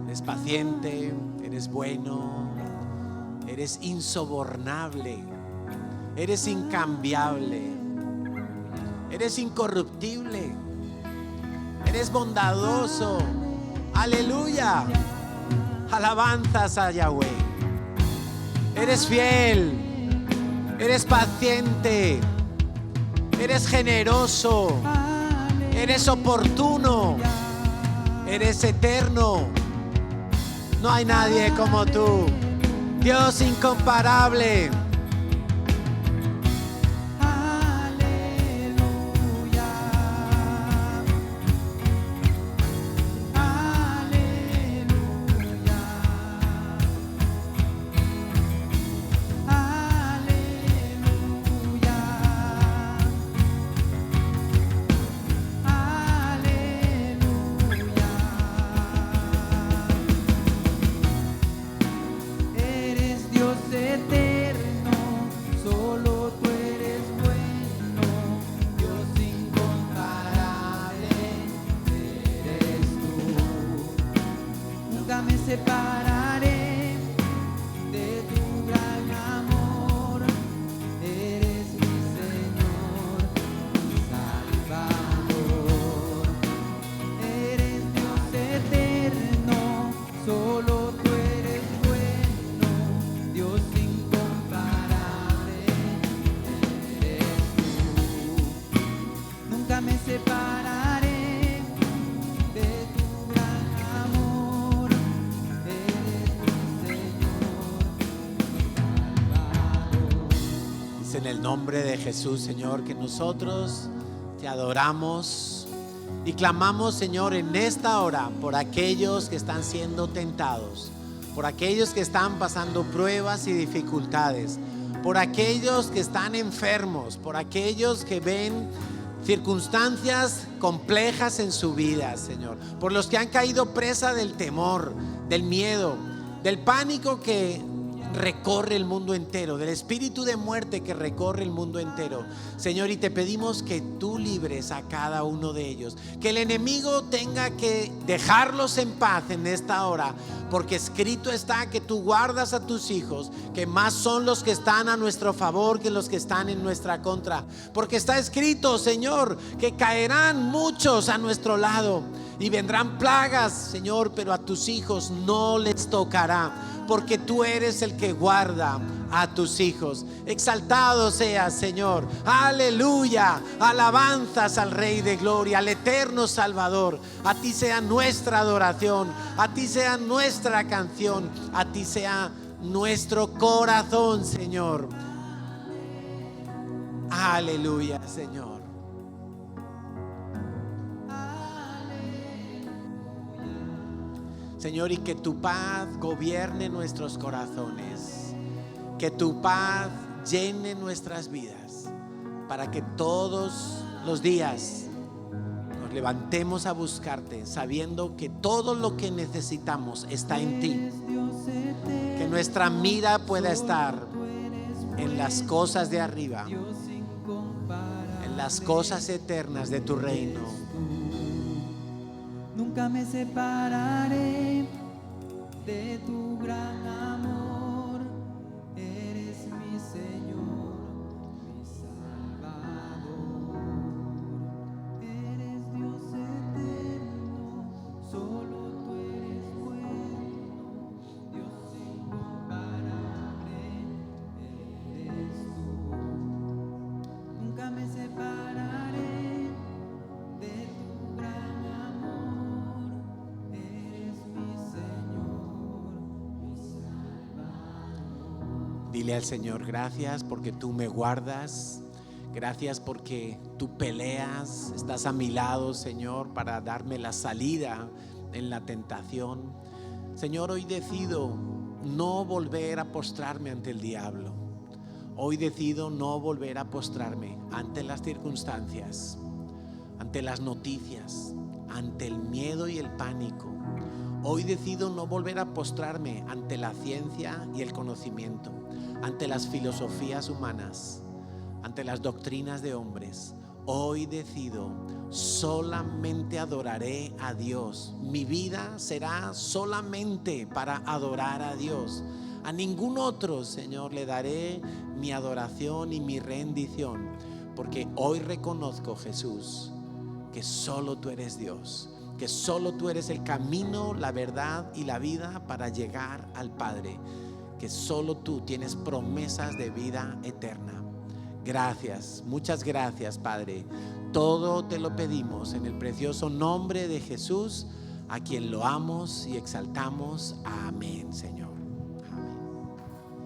Eres paciente, eres bueno, eres insobornable, eres incambiable, eres incorruptible, eres bondadoso. Aleluya. Alabanzas a Yahweh. Eres fiel, eres paciente, eres generoso, eres oportuno, eres eterno. No hay nadie como tú, Dios incomparable. Eres Dios eterno, solo tú eres bueno, Dios incomparable, eres tú. Nunca me separaré de tu gran amor, eres mi Señor, mi Salvador. Eres Dios eterno, solo tú eres bueno, Dios incomparable, eres tú. Nunca me separaré de tu gran amor, eres mi Señor, mi Salvador. Es en el nombre de Jesús, Señor, que nosotros te adoramos y clamamos, Señor, en esta hora por aquellos que están siendo tentados, por aquellos que están pasando pruebas y dificultades, por aquellos que están enfermos, por aquellos que ven circunstancias complejas en su vida, Señor, por los que han caído presa del temor, del miedo, del pánico que recorre el mundo entero, del espíritu de muerte que recorre el mundo entero, Señor, y te pedimos que tú libres a cada uno de ellos, que el enemigo tenga que dejarlos en paz en esta hora, porque escrito está que tú guardas a tus hijos, que más son los que están a nuestro favor que los que están en nuestra contra, porque está escrito, Señor, que caerán muchos a nuestro lado y vendrán plagas, Señor, pero a tus hijos no les tocará, porque tú eres el que guarda a tus hijos. Exaltado seas, Señor. Aleluya. Alabanzas al Rey de Gloria, al eterno Salvador. A ti sea nuestra adoración, a ti sea nuestra canción, a ti sea nuestro corazón, Señor. Aleluya, Señor. Señor, y que tu paz gobierne nuestros corazones, que tu paz llene nuestras vidas, para que todos los días nos levantemos a buscarte, sabiendo que todo lo que necesitamos está en ti, que nuestra mira pueda estar en las cosas de arriba, Dios incomparable. en las cosas eternas de tu reino. Nunca me separaré de tu gran amor. Eres mi Señor, mi Salvador. Eres Dios eterno, solo tú eres bueno. Dios incomparable eres tú. Nunca me separaré de tu gran amor. Eres mi Señor, mi Salvador. Dile al Señor, gracias porque tú me guardas. Gracias porque tú peleas, estás a mi lado, Señor, para darme la salida en la tentación. Señor, hoy decido no volver a postrarme ante el diablo. Hoy decido no volver a postrarme ante las circunstancias, ante las noticias, ante el miedo y el pánico. Hoy decido no volver a postrarme ante la ciencia y el conocimiento, ante las filosofías humanas, ante las doctrinas de hombres. Hoy decido, solamente adoraré a Dios. Mi vida será solamente para adorar a Dios. A ningún otro, Señor, le daré mi adoración y mi rendición, porque hoy reconozco, Jesús, que solo tú eres Dios, que solo tú eres el camino, la verdad y la vida para llegar al Padre, que solo tú tienes promesas de vida eterna. Gracias, muchas gracias, Padre. Todo te lo pedimos en el precioso nombre de Jesús, a quien loamos y exaltamos. Amén, Señor.